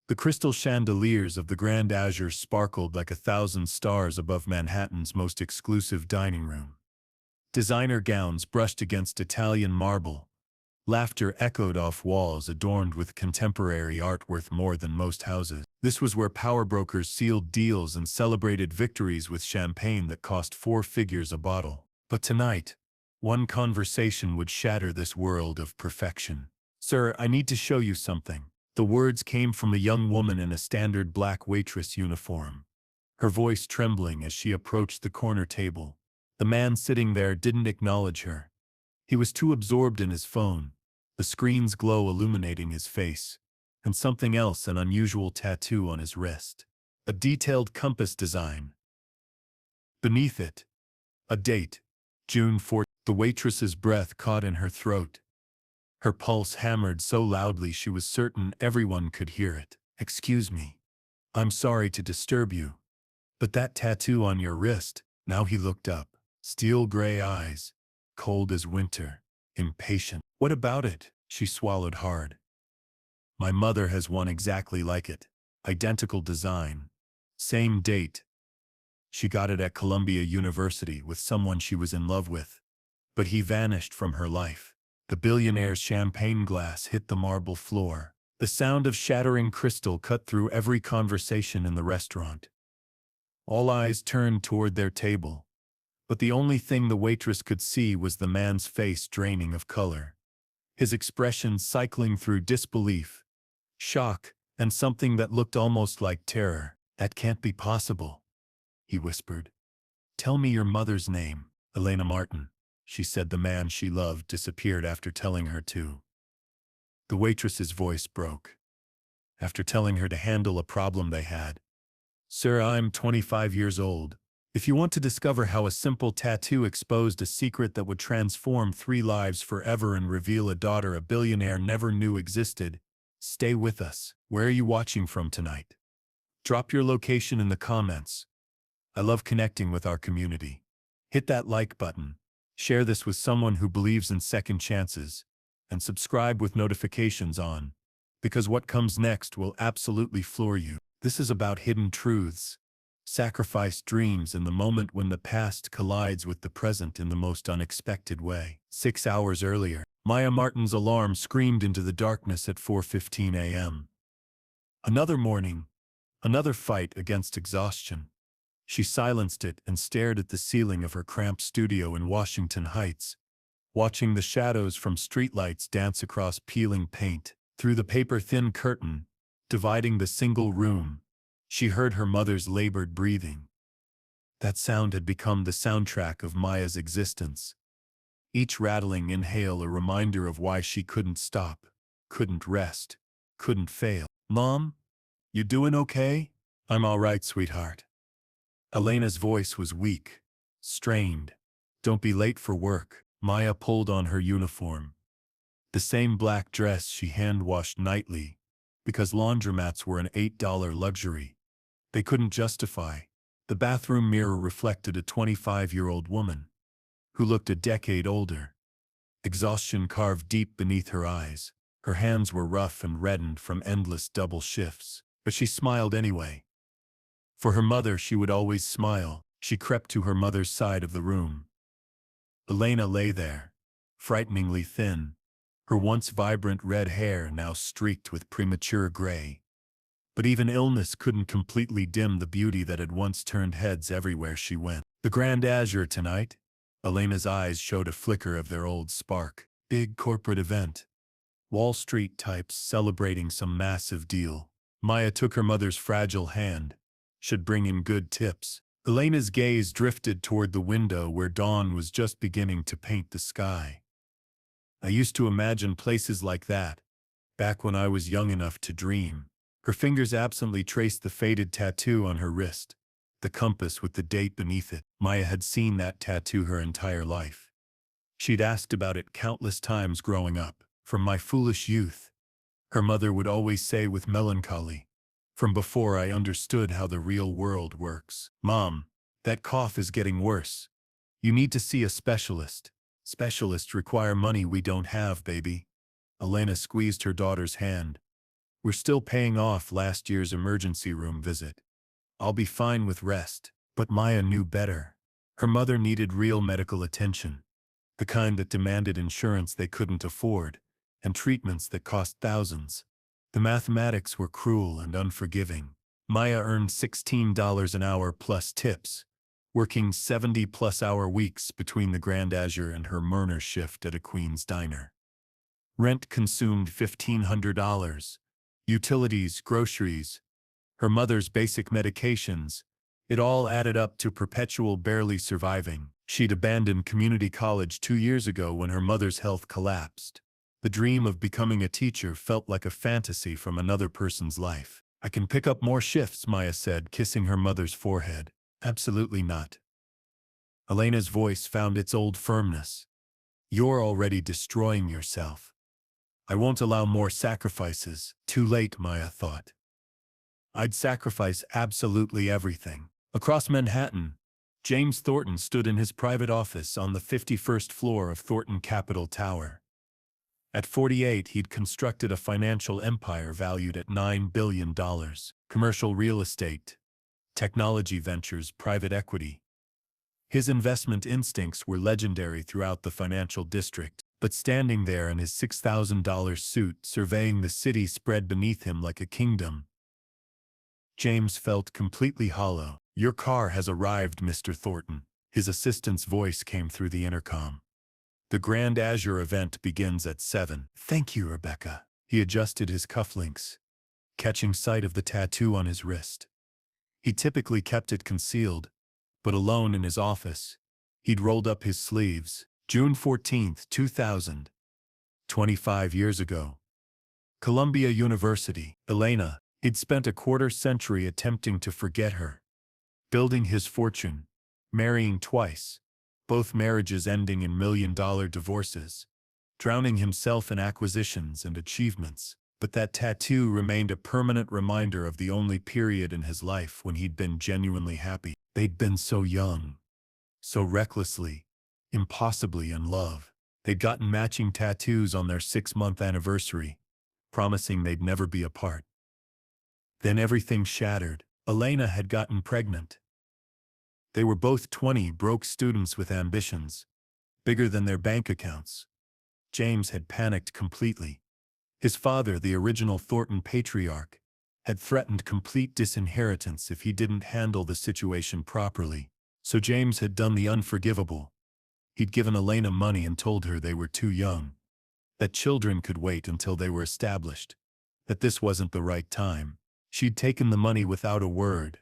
The crystal chandeliers of the Grand Azure sparkled like 1,000 stars above Manhattan's most exclusive dining room. Designer gowns brushed against Italian marble. Laughter echoed off walls adorned with contemporary art worth more than most houses. This was where power brokers sealed deals and celebrated victories with champagne that cost 4 figures a bottle. But tonight, one conversation would shatter this world of perfection. "Sir, I need to show you something." The words came from a young woman in a standard black waitress uniform, her voice trembling as she approached the corner table. The man sitting there didn't acknowledge her. He was too absorbed in his phone, the screen's glow illuminating his face, and something else, an unusual tattoo on his wrist. A detailed compass design. Beneath it, a date, June 4th. The waitress's breath caught in her throat. Her pulse hammered so loudly she was certain everyone could hear it. "Excuse me. I'm sorry to disturb you. But that tattoo on your wrist." Now he looked up. Steel gray eyes, cold as winter, impatient. "What about it?" She swallowed hard. "My mother has one exactly like it. Identical design. Same date. She got it at Columbia University with someone she was in love with. But he vanished from her life." The billionaire's champagne glass hit the marble floor. The sound of shattering crystal cut through every conversation in the restaurant. All eyes turned toward their table. But the only thing the waitress could see was the man's face draining of color. His expression cycling through disbelief, shock, and something that looked almost like terror. "That can't be possible," he whispered. "Tell me your mother's name." "Elena Martin," she said. The man she loved disappeared after telling her to. The waitress's voice broke. After telling her to handle a problem they had. "Sir, I'm 25 years old. If you want to discover how a simple tattoo exposed a secret that would transform 3 lives forever and reveal a daughter a billionaire never knew existed, stay with us." Where are you watching from tonight? Drop your location in the comments. I love connecting with our community. Hit that like button. Share this with someone who believes in second chances. And subscribe with notifications on. Because what comes next will absolutely floor you. This is about hidden truths. Sacrificed dreams in the moment when the past collides with the present in the most unexpected way. 6 hours earlier, Maya Martin's alarm screamed into the darkness at 4:15 a.m. Another morning, another fight against exhaustion. She silenced it and stared at the ceiling of her cramped studio in Washington Heights, watching the shadows from streetlights dance across peeling paint. Through the paper-thin curtain, dividing the single room, she heard her mother's labored breathing. That sound had become the soundtrack of Maya's existence. Each rattling inhale a reminder of why she couldn't stop, couldn't rest, couldn't fail. "Mom, you doing okay?" "I'm all right, sweetheart." Elena's voice was weak, strained. "Don't be late for work." Maya pulled on her uniform. The same black dress she hand-washed nightly, because laundromats were an $8 luxury. They couldn't justify. The bathroom mirror reflected a 25-year-old woman, who looked a decade older. Exhaustion carved deep beneath her eyes. Her hands were rough and reddened from endless double shifts. But she smiled anyway. For her mother she would always smile. She crept to her mother's side of the room. Elena lay there, frighteningly thin, her once vibrant red hair now streaked with premature gray. But even illness couldn't completely dim the beauty that had once turned heads everywhere she went. The Grand Azure tonight? Elena's eyes showed a flicker of their old spark. Big corporate event. Wall Street types celebrating some massive deal. Maya took her mother's fragile hand. Should bring in good tips. Elena's gaze drifted toward the window where dawn was just beginning to paint the sky. "I used to imagine places like that, back when I was young enough to dream." Her fingers absently traced the faded tattoo on her wrist, the compass with the date beneath it. Maya had seen that tattoo her entire life. She'd asked about it countless times growing up. "From my foolish youth," her mother would always say with melancholy. "From before I understood how the real world works." "Mom, that cough is getting worse. You need to see a specialist." "Specialists require money we don't have, baby." Elena squeezed her daughter's hand. We're still paying off last year's emergency room visit. I'll be fine with rest. But Maya knew better. Her mother needed real medical attention, the kind that demanded insurance they couldn't afford, and treatments that cost thousands. The mathematics were cruel and unforgiving. Maya earned $16 an hour plus tips, working 70-plus-hour weeks between the Grand Azure and her Murner shift at a Queen's diner. Rent consumed $1,500. Utilities, groceries, her mother's basic medications, it all added up to perpetual barely surviving. She'd abandoned community college 2 years ago when her mother's health collapsed. The dream of becoming a teacher felt like a fantasy from another person's life. I can pick up more shifts, Maya said, kissing her mother's forehead. Absolutely not. Elena's voice found its old firmness. You're already destroying yourself. I won't allow more sacrifices. Too late, Maya thought. I'd sacrifice absolutely everything. Across Manhattan, James Thornton stood in his private office on the 51st floor of Thornton Capital Tower. At 48, he'd constructed a financial empire valued at $9 billion. Commercial real estate, technology ventures, private equity. His investment instincts were legendary throughout the financial district, but standing there in his $6,000 suit, surveying the city spread beneath him like a kingdom, James felt completely hollow. Your car has arrived, Mr. Thornton. His assistant's voice came through the intercom. The Grand Azure event begins at 7. Thank you, Rebecca. He adjusted his cufflinks, catching sight of the tattoo on his wrist. He typically kept it concealed, but alone in his office, he'd rolled up his sleeves. June 14, 2000. 25 years ago. Columbia University. Elena. He'd spent a quarter-century attempting to forget her. Building his fortune. Marrying twice. Both marriages ending in million-dollar divorces. Drowning himself in acquisitions and achievements. But that tattoo remained a permanent reminder of the only period in his life when he'd been genuinely happy. They'd been so young. So recklessly, impossibly in love. They'd gotten matching tattoos on their 6-month anniversary, promising they'd never be apart. Then everything shattered. Elena had gotten pregnant. They were both 20 broke students with ambitions, bigger than their bank accounts. James had panicked completely. His father, the original Thornton patriarch, had threatened complete disinheritance if he didn't handle the situation properly. So James had done the unforgivable. He'd given Elena money and told her they were too young, that children could wait until they were established, that this wasn't the right time. She'd taken the money without a word,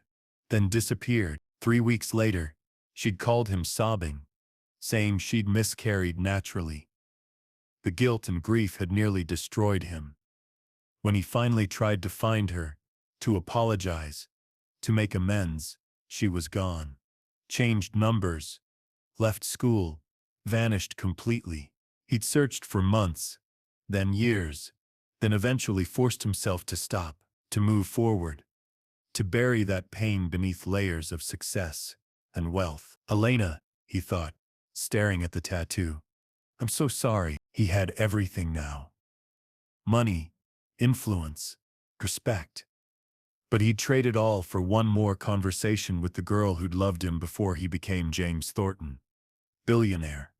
then disappeared. 3 weeks later, she'd called him sobbing, saying she'd miscarried naturally. The guilt and grief had nearly destroyed him. When he finally tried to find her, to apologize, to make amends, she was gone. Changed numbers, left school, vanished completely. He'd searched for months, then years, then eventually forced himself to stop, to move forward, to bury that pain beneath layers of success and wealth. Elena, he thought, staring at the tattoo. I'm so sorry. He had everything now. Money, influence, respect. But he'd trade it all for one more conversation with the girl who'd loved him before he became James Thornton. Billionaire.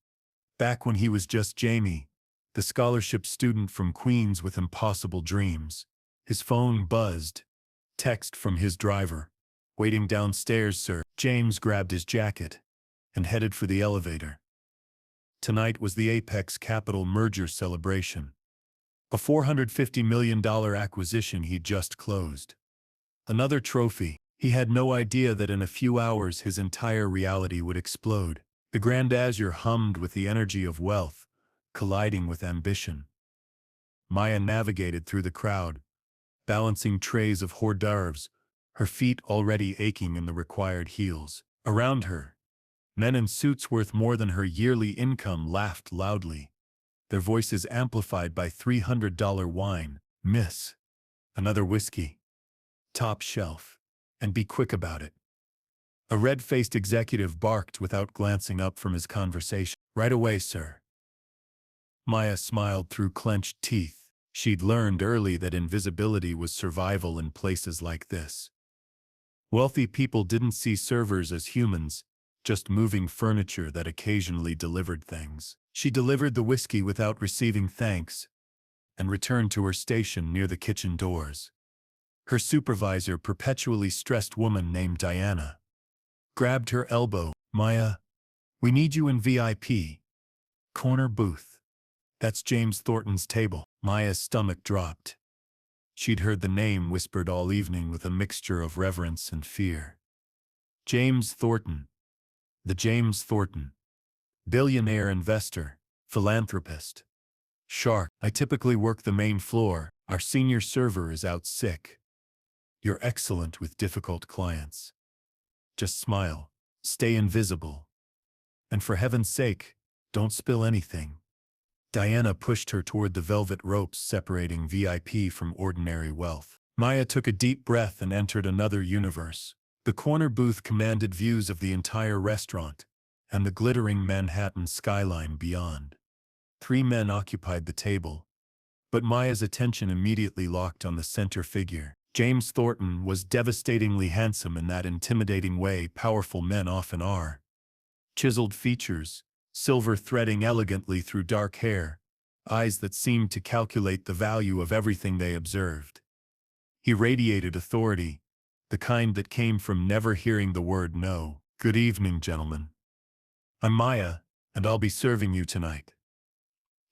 Back when he was just Jamie, the scholarship student from Queens with impossible dreams. His phone buzzed. Text from his driver. Waiting downstairs, sir. James grabbed his jacket and headed for the elevator. Tonight was the Apex Capital merger celebration. A $450 million acquisition he'd just closed. Another trophy. He had no idea that in a few hours his entire reality would explode. The Grand Azure hummed with the energy of wealth, colliding with ambition. Maya navigated through the crowd, balancing trays of hors d'oeuvres, her feet already aching in the required heels. Around her, men in suits worth more than her yearly income laughed loudly, their voices amplified by $300 wine. Miss. Another whiskey. Top shelf. And be quick about it. A red-faced executive barked without glancing up from his conversation. Right away, sir. Maya smiled through clenched teeth. She'd learned early that invisibility was survival in places like this. Wealthy people didn't see servers as humans, just moving furniture that occasionally delivered things. She delivered the whiskey without receiving thanks and returned to her station near the kitchen doors. Her supervisor, perpetually stressed woman named Diana, grabbed her elbow. "Maya, we need you in VIP. Corner booth. That's James Thornton's table." Maya's stomach dropped. She'd heard the name whispered all evening with a mixture of reverence and fear. James Thornton. The James Thornton. Billionaire investor, philanthropist. Shark. "I typically work the main floor. Our senior server is out sick. You're excellent with difficult clients. Just smile. Stay invisible. And for heaven's sake, don't spill anything." Diana pushed her toward the velvet ropes separating VIP from ordinary wealth. Maya took a deep breath and entered another universe. The corner booth commanded views of the entire restaurant and the glittering Manhattan skyline beyond. 3 men occupied the table, but Maya's attention immediately locked on the center figure. James Thornton was devastatingly handsome in that intimidating way powerful men often are. Chiseled features, silver threading elegantly through dark hair, eyes that seemed to calculate the value of everything they observed. He radiated authority, the kind that came from never hearing the word no. "Good evening, gentlemen. I'm Maya, and I'll be serving you tonight.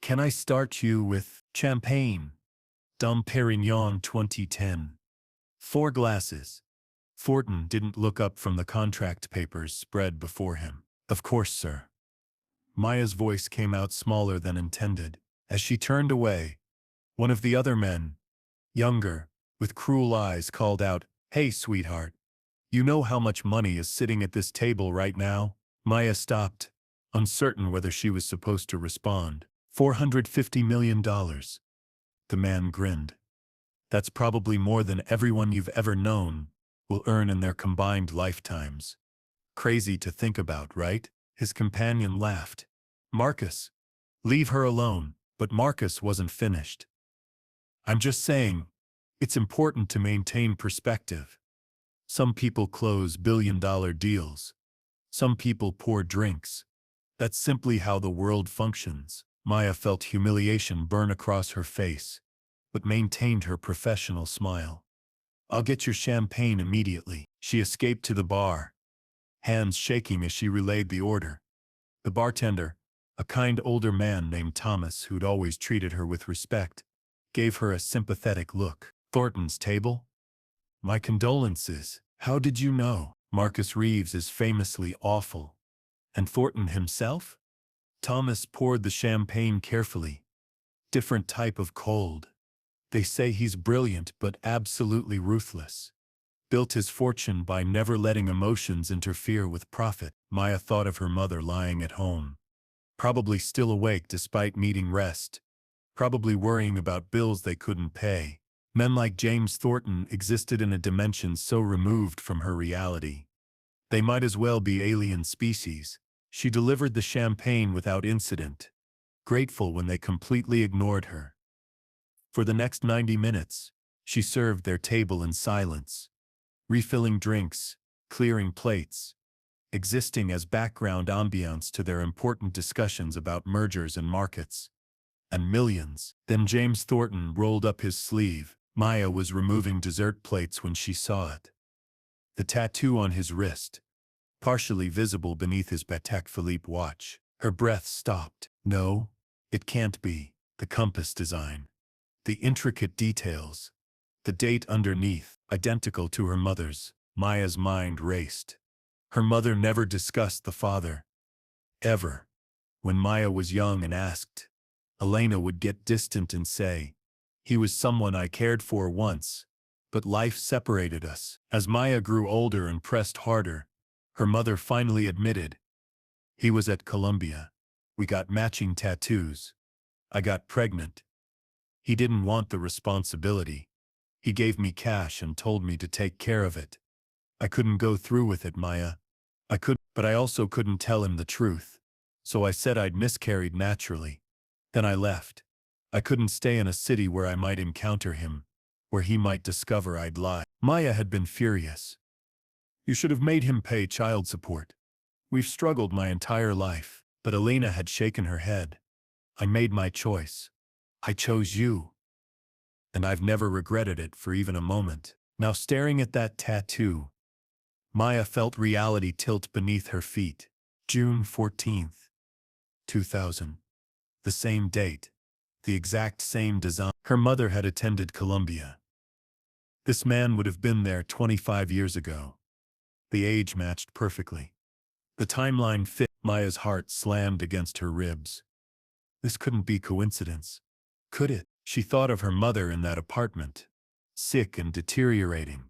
Can I start you with champagne? Dom Perignon 2010. 4 glasses." Thornton didn't look up from the contract papers spread before him. "Of course, sir." Maya's voice came out smaller than intended. As she turned away, one of the other men, younger, with cruel eyes, called out, "Hey, sweetheart. You know how much money is sitting at this table right now?" Maya stopped, uncertain whether she was supposed to respond. $450 million. The man grinned. "That's probably more than everyone you've ever known will earn in their combined lifetimes. Crazy to think about, right?" His companion laughed. "Marcus, leave her alone." But Marcus wasn't finished. "I'm just saying, it's important to maintain perspective. Some people close billion-dollar deals. Some people pour drinks. That's simply how the world functions." Maya felt humiliation burn across her face, but maintained her professional smile. "I'll get your champagne immediately." She escaped to the bar, hands shaking as she relayed the order. The bartender, a kind older man named Thomas who'd always treated her with respect, gave her a sympathetic look. "Thornton's table? My condolences. How did you know?" "Marcus Reeves is famously awful." "And Thornton himself?" Thomas poured the champagne carefully. "Different type of cold. They say he's brilliant but absolutely ruthless. Built his fortune by never letting emotions interfere with profit." Maya thought of her mother lying at home, probably still awake despite needing rest, probably worrying about bills they couldn't pay. Men like James Thornton existed in a dimension so removed from her reality. They might as well be alien species. She delivered the champagne without incident, grateful when they completely ignored her. For the next 90 minutes, she served their table in silence, refilling drinks, clearing plates, existing as background ambiance to their important discussions about mergers and markets. And millions. Then James Thornton rolled up his sleeve. Maya was removing dessert plates when she saw it. The tattoo on his wrist, partially visible beneath his Patek Philippe watch. Her breath stopped. No, it can't be. The compass design. The intricate details. The date underneath, identical to her mother's. Maya's mind raced. Her mother never discussed the father. Ever. When Maya was young and asked, Elena would get distant and say, "He was someone I cared for once, but life separated us." As Maya grew older and pressed harder, her mother finally admitted, "He was at Columbia. We got matching tattoos. I got pregnant. He didn't want the responsibility. He gave me cash and told me to take care of it. I couldn't go through with it, Maya. But I also couldn't tell him the truth. So I said I'd miscarried naturally. Then I left. I couldn't stay in a city where I might encounter him, where he might discover I'd lied. Maya had been furious. You should have made him pay child support. We've struggled my entire life. But Elena had shaken her head. I made my choice. I chose you. And I've never regretted it for even a moment. Now staring at that tattoo, Maya felt reality tilt beneath her feet. June 14th, 2000. The same date. The exact same design. Her mother had attended Columbia. This man would have been there 25 years ago. The age matched perfectly. The timeline fit. Maya's heart slammed against her ribs. This couldn't be coincidence. Could it? She thought of her mother in that apartment. Sick and deteriorating.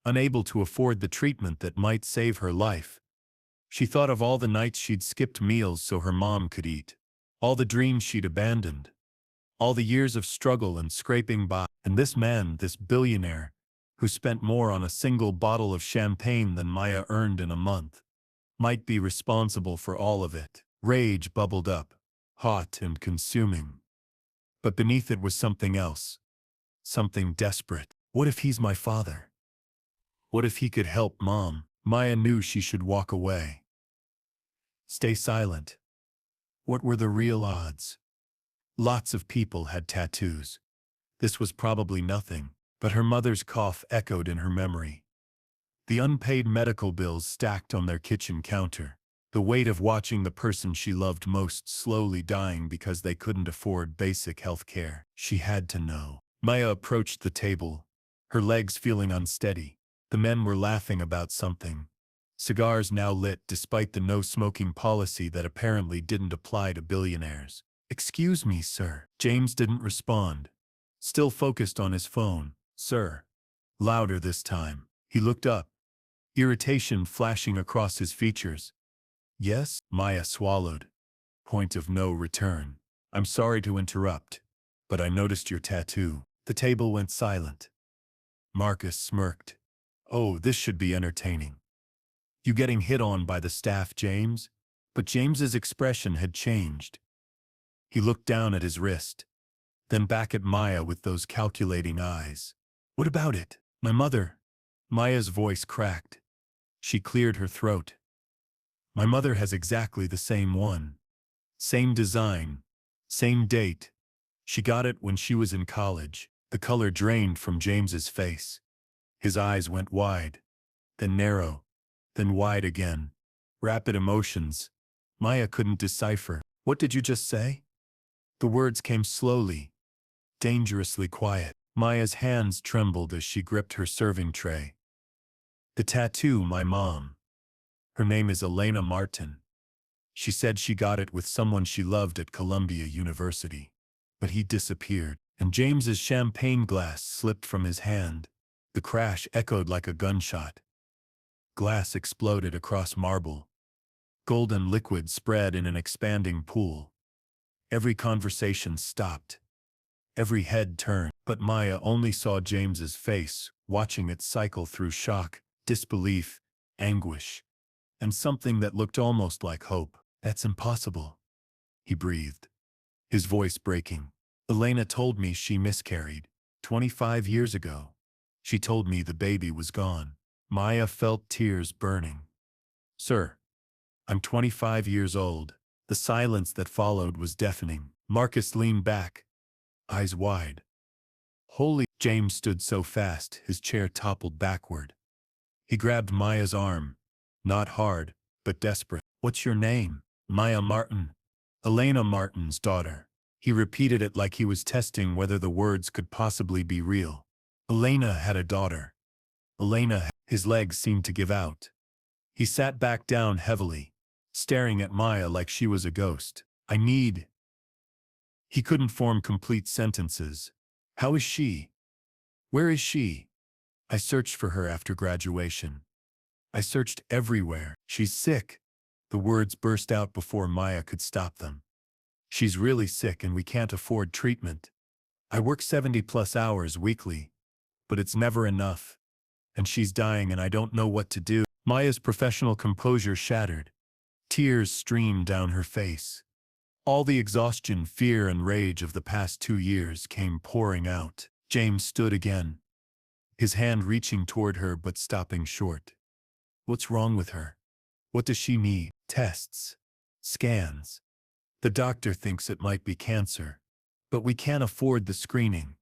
Unable to afford the treatment that might save her life. She thought of all the nights she'd skipped meals so her mom could eat. All the dreams she'd abandoned. All the years of struggle and scraping by. And this man, this billionaire, who spent more on a single bottle of champagne than Maya earned in a month, might be responsible for all of it. Rage bubbled up, hot and consuming. But beneath it was something else. Something desperate. What if he's my father? What if he could help Mom? Maya knew she should walk away. Stay silent. What were the real odds? Lots of people had tattoos. This was probably nothing, but her mother's cough echoed in her memory. The unpaid medical bills stacked on their kitchen counter. The weight of watching the person she loved most slowly dying because they couldn't afford basic health care. She had to know. Maya approached the table, her legs feeling unsteady. The men were laughing about something. Cigars now lit despite the no-smoking policy that apparently didn't apply to billionaires. Excuse me, sir. James didn't respond. Still focused on his phone. Sir. Louder this time. He looked up. Irritation flashing across his features. Yes? Maya swallowed. Point of no return. I'm sorry to interrupt, but I noticed your tattoo. The table went silent. Marcus smirked. Oh, this should be entertaining. You getting hit on by the staff, James? But James's expression had changed. He looked down at his wrist, then back at Maya with those calculating eyes. What about it? My mother. Maya's voice cracked. She cleared her throat. My mother has exactly the same one. Same design. Same date. She got it when she was in college. The color drained from James's face. His eyes went wide, then narrow, then wide again. Rapid emotions. Maya couldn't decipher. What did you just say? The words came slowly, dangerously quiet. Maya's hands trembled as she gripped her serving tray. The tattoo, my mom. Her name is Elena Martin. She said she got it with someone she loved at Columbia University. But he disappeared, and James's champagne glass slipped from his hand. The crash echoed like a gunshot. Glass exploded across marble. Golden liquid spread in an expanding pool. Every conversation stopped. Every head turned, but Maya only saw James's face, watching it cycle through shock, disbelief, anguish, and something that looked almost like hope. That's impossible, he breathed, his voice breaking. Elena told me she miscarried 25 years ago. She told me the baby was gone. Maya felt tears burning. Sir, I'm 25 years old. The silence that followed was deafening. Marcus leaned back, eyes wide. Holy! James stood so fast, his chair toppled backward. He grabbed Maya's arm, not hard, but desperate. What's your name? Maya Martin. Elena Martin's daughter. He repeated it like he was testing whether the words could possibly be real. Elena had a daughter. His legs seemed to give out. He sat back down heavily, staring at Maya like she was a ghost. He couldn't form complete sentences. How is she? Where is she? I searched for her after graduation. I searched everywhere. She's sick. The words burst out before Maya could stop them. She's really sick and we can't afford treatment. I work 70+ hours weekly, but it's never enough. And she's dying and I don't know what to do. Maya's professional composure shattered. Tears streamed down her face. All the exhaustion, fear, and rage of the past 2 years came pouring out. James stood again, his hand reaching toward her but stopping short. What's wrong with her? What does she need? Tests. Scans. The doctor thinks it might be cancer. But we can't afford the screening.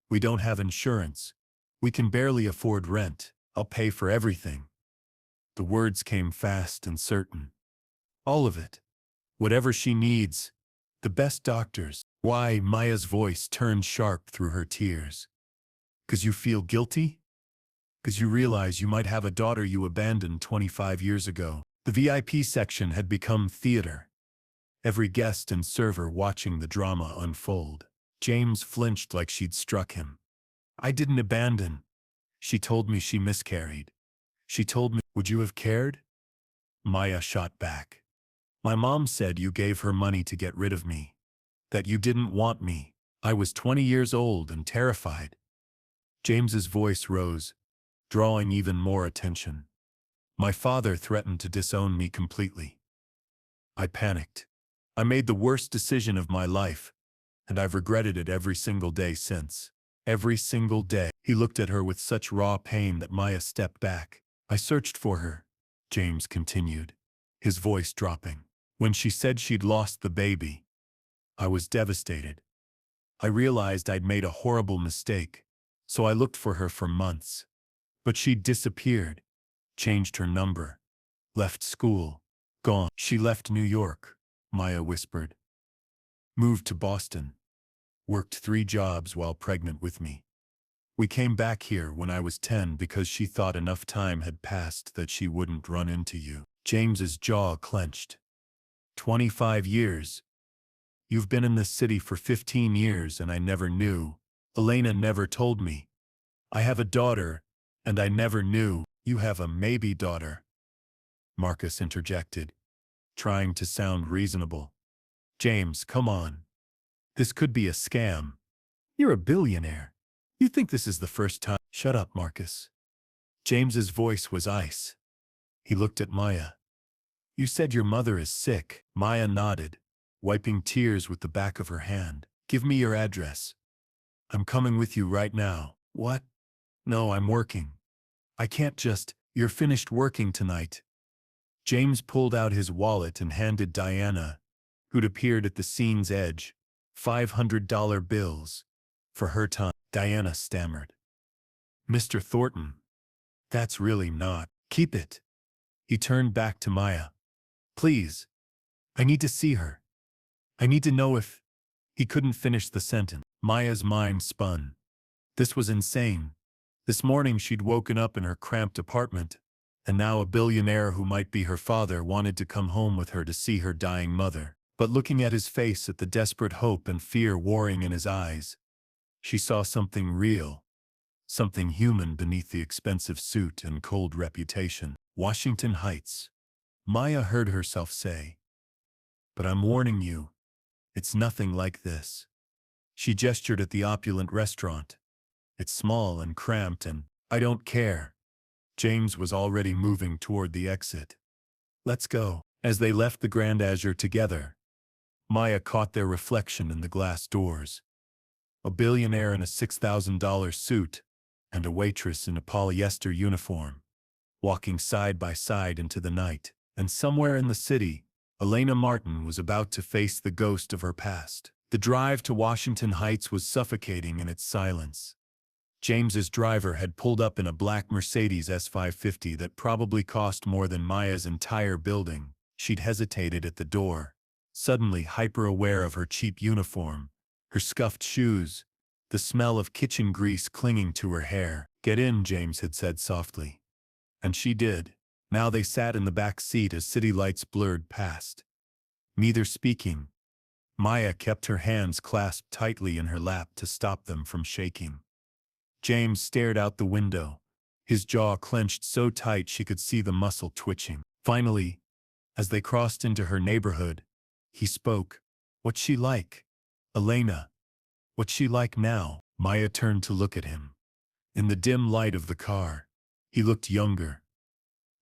We don't have insurance. We can barely afford rent. I'll pay for everything. The words came fast and certain. All of it. Whatever she needs. The best doctors. Why? Maya's voice turned sharp through her tears. 'Cause you feel guilty? 'Cause you realize you might have a daughter you abandoned 25 years ago. The VIP section had become theater. Every guest and server watching the drama unfold. James flinched like she'd struck him. I didn't abandon. She told me she miscarried. She told me, would you have cared? Maya shot back. My mom said you gave her money to get rid of me. That you didn't want me. I was 20 years old and terrified. James's voice rose, drawing even more attention. My father threatened to disown me completely. I panicked. I made the worst decision of my life, and I've regretted it every single day since. Every single day. He looked at her with such raw pain that Maya stepped back. I searched for her, James continued, his voice dropping. When she said she'd lost the baby, I was devastated. I realized I'd made a horrible mistake, so I looked for her for months. But she'd disappeared, changed her number, left school, gone. She left New York, Maya whispered. Moved to Boston. Worked 3 jobs while pregnant with me. We came back here when I was 10 because she thought enough time had passed that she wouldn't run into you. James's jaw clenched. 25 years. You've been in this city for 15 years and I never knew. Elena never told me. I have a daughter, and I never knew. You have a maybe daughter, Marcus interjected, trying to sound reasonable. James, come on. This could be a scam. You're a billionaire. You think this is the first time? Shut up, Marcus. James's voice was ice. He looked at Maya. You said your mother is sick. Maya nodded, wiping tears with the back of her hand. Give me your address. I'm coming with you right now. What? No, I'm working. I can't just. You're finished working tonight. James pulled out his wallet and handed Diana, who'd appeared at the scene's edge, $500 bills. For her time. Diana stammered. Mr. Thornton. That's really not. Keep it. He turned back to Maya. Please. I need to see her. I need to know if. He couldn't finish the sentence. Maya's mind spun. This was insane. This morning she'd woken up in her cramped apartment, and now a billionaire who might be her father wanted to come home with her to see her dying mother. But looking at his face, at the desperate hope and fear warring in his eyes, she saw something real, something human beneath the expensive suit and cold reputation. Washington Heights. Maya heard herself say. But I'm warning you, it's nothing like this. She gestured at the opulent restaurant. It's small and cramped and, I don't care. James was already moving toward the exit. Let's go. As they left the Grand Azure together, Maya caught their reflection in the glass doors. A billionaire in a $6,000 suit, and a waitress in a polyester uniform, walking side by side into the night. And somewhere in the city, Elena Martin was about to face the ghost of her past. The drive to Washington Heights was suffocating in its silence. James's driver had pulled up in a black Mercedes S550 that probably cost more than Maya's entire building. She'd hesitated at the door, suddenly hyper-aware of her cheap uniform, her scuffed shoes, the smell of kitchen grease clinging to her hair. Get in, James had said softly. And she did. Now they sat in the back seat as city lights blurred past. Neither speaking. Maya kept her hands clasped tightly in her lap to stop them from shaking. James stared out the window, his jaw clenched so tight she could see the muscle twitching. Finally, as they crossed into her neighborhood, he spoke. What's she like? Elena. What's she like now? Maya turned to look at him. In the dim light of the car, he looked younger,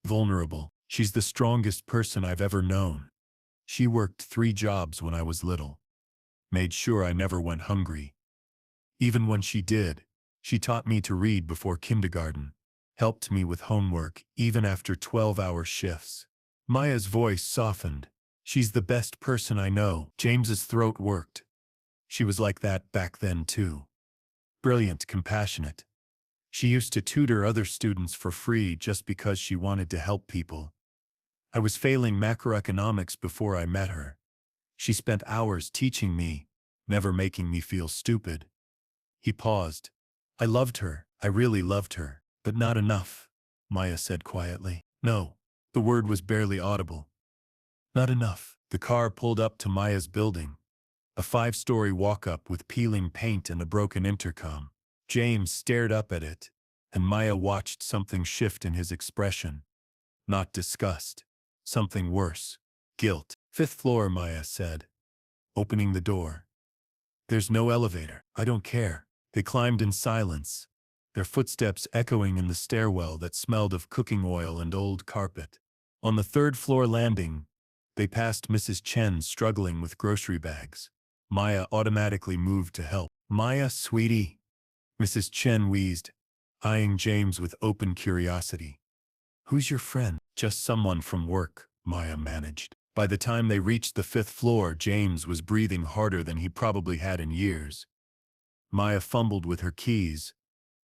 vulnerable. She's the strongest person I've ever known. She worked 3 jobs when I was little, made sure I never went hungry. Even when she did, she taught me to read before kindergarten, helped me with homework even after 12-hour shifts. Maya's voice softened. She's the best person I know. James's throat worked. She was like that back then too. Brilliant, compassionate. She used to tutor other students for free just because she wanted to help people. I was failing macroeconomics before I met her. She spent hours teaching me, never making me feel stupid. He paused. I loved her. I really loved her. But not enough, Maya said quietly. No. The word was barely audible. Not enough. The car pulled up to Maya's building. A 5-story walk-up with peeling paint and a broken intercom. James stared up at it, and Maya watched something shift in his expression. Not disgust. Something worse. Guilt. 5th floor, Maya said, opening the door. There's no elevator. I don't care. They climbed in silence, their footsteps echoing in the stairwell that smelled of cooking oil and old carpet. On the 3rd-floor landing, they passed Mrs. Chen struggling with grocery bags. Maya automatically moved to help. Maya, sweetie, Mrs. Chen wheezed, eyeing James with open curiosity. Who's your friend? Just someone from work, Maya managed. By the time they reached the 5th floor, James was breathing harder than he probably had in years. Maya fumbled with her keys,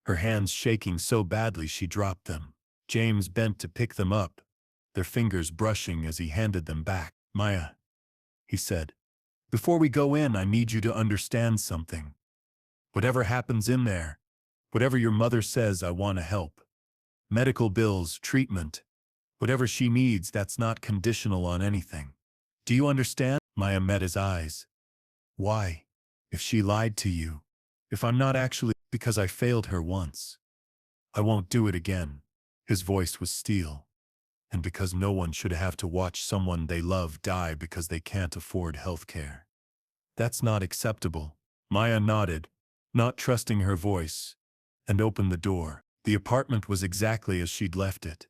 her hands shaking so badly she dropped them. James bent to pick them up, their fingers brushing as he handed them back. Maya, he said, before we go in, I need you to understand something. Whatever happens in there, whatever your mother says, I want to help. Medical bills, treatment, whatever she needs, that's not conditional on anything. Do you understand? Maya met his eyes. Why? If she lied to you, if I'm not actually, because I failed her once. I won't do it again. His voice was steel. And because no one should have to watch someone they love die because they can't afford health care. That's not acceptable. Maya nodded, not trusting her voice, and opened the door. The apartment was exactly as she'd left it.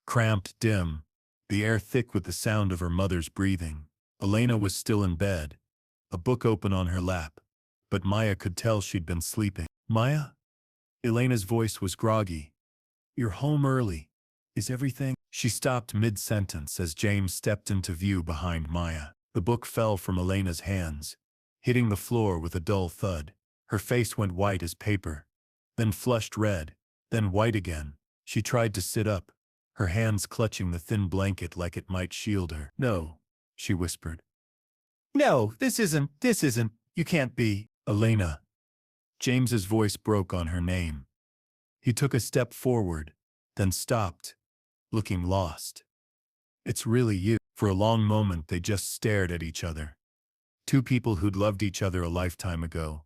Cramped, dim, the air thick with the sound of her mother's breathing. Elena was still in bed, a book open on her lap, but Maya could tell she'd been sleeping. Maya? Elena's voice was groggy. You're home early. Is everything? She stopped mid-sentence as James stepped into view behind Maya. The book fell from Elena's hands, hitting the floor with a dull thud. Her face went white as paper, then flushed red, then white again. She tried to sit up, her hands clutching the thin blanket like it might shield her. No, she whispered. No, this isn't, you can't be. Elena. James's voice broke on her name. He took a step forward, then stopped, looking lost. It's really you. For a long moment they just stared at each other. Two people who'd loved each other a lifetime ago,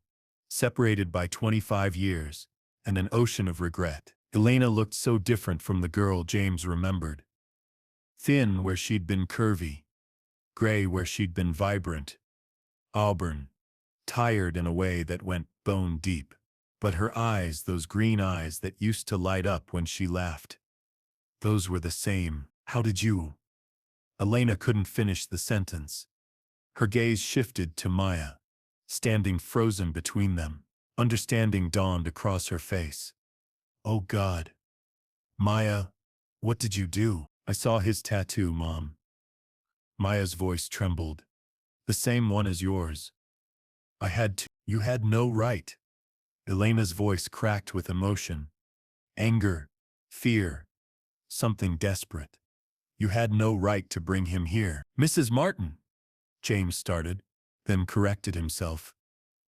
separated by 25 years, and an ocean of regret. Elena looked so different from the girl James remembered. Thin where she'd been curvy, gray where she'd been vibrant, auburn, tired in a way that went bone deep. But her eyes, those green eyes that used to light up when she laughed, those were the same. How did you? Elena couldn't finish the sentence. Her gaze shifted to Maya, standing frozen between them. Understanding dawned across her face. Oh God. Maya, what did you do? I saw his tattoo, Mom. Maya's voice trembled. The same one as yours. I had to. You had no right. Elena's voice cracked with emotion. Anger, fear, something desperate. You had no right to bring him here. Mrs. Martin, James started, then corrected himself.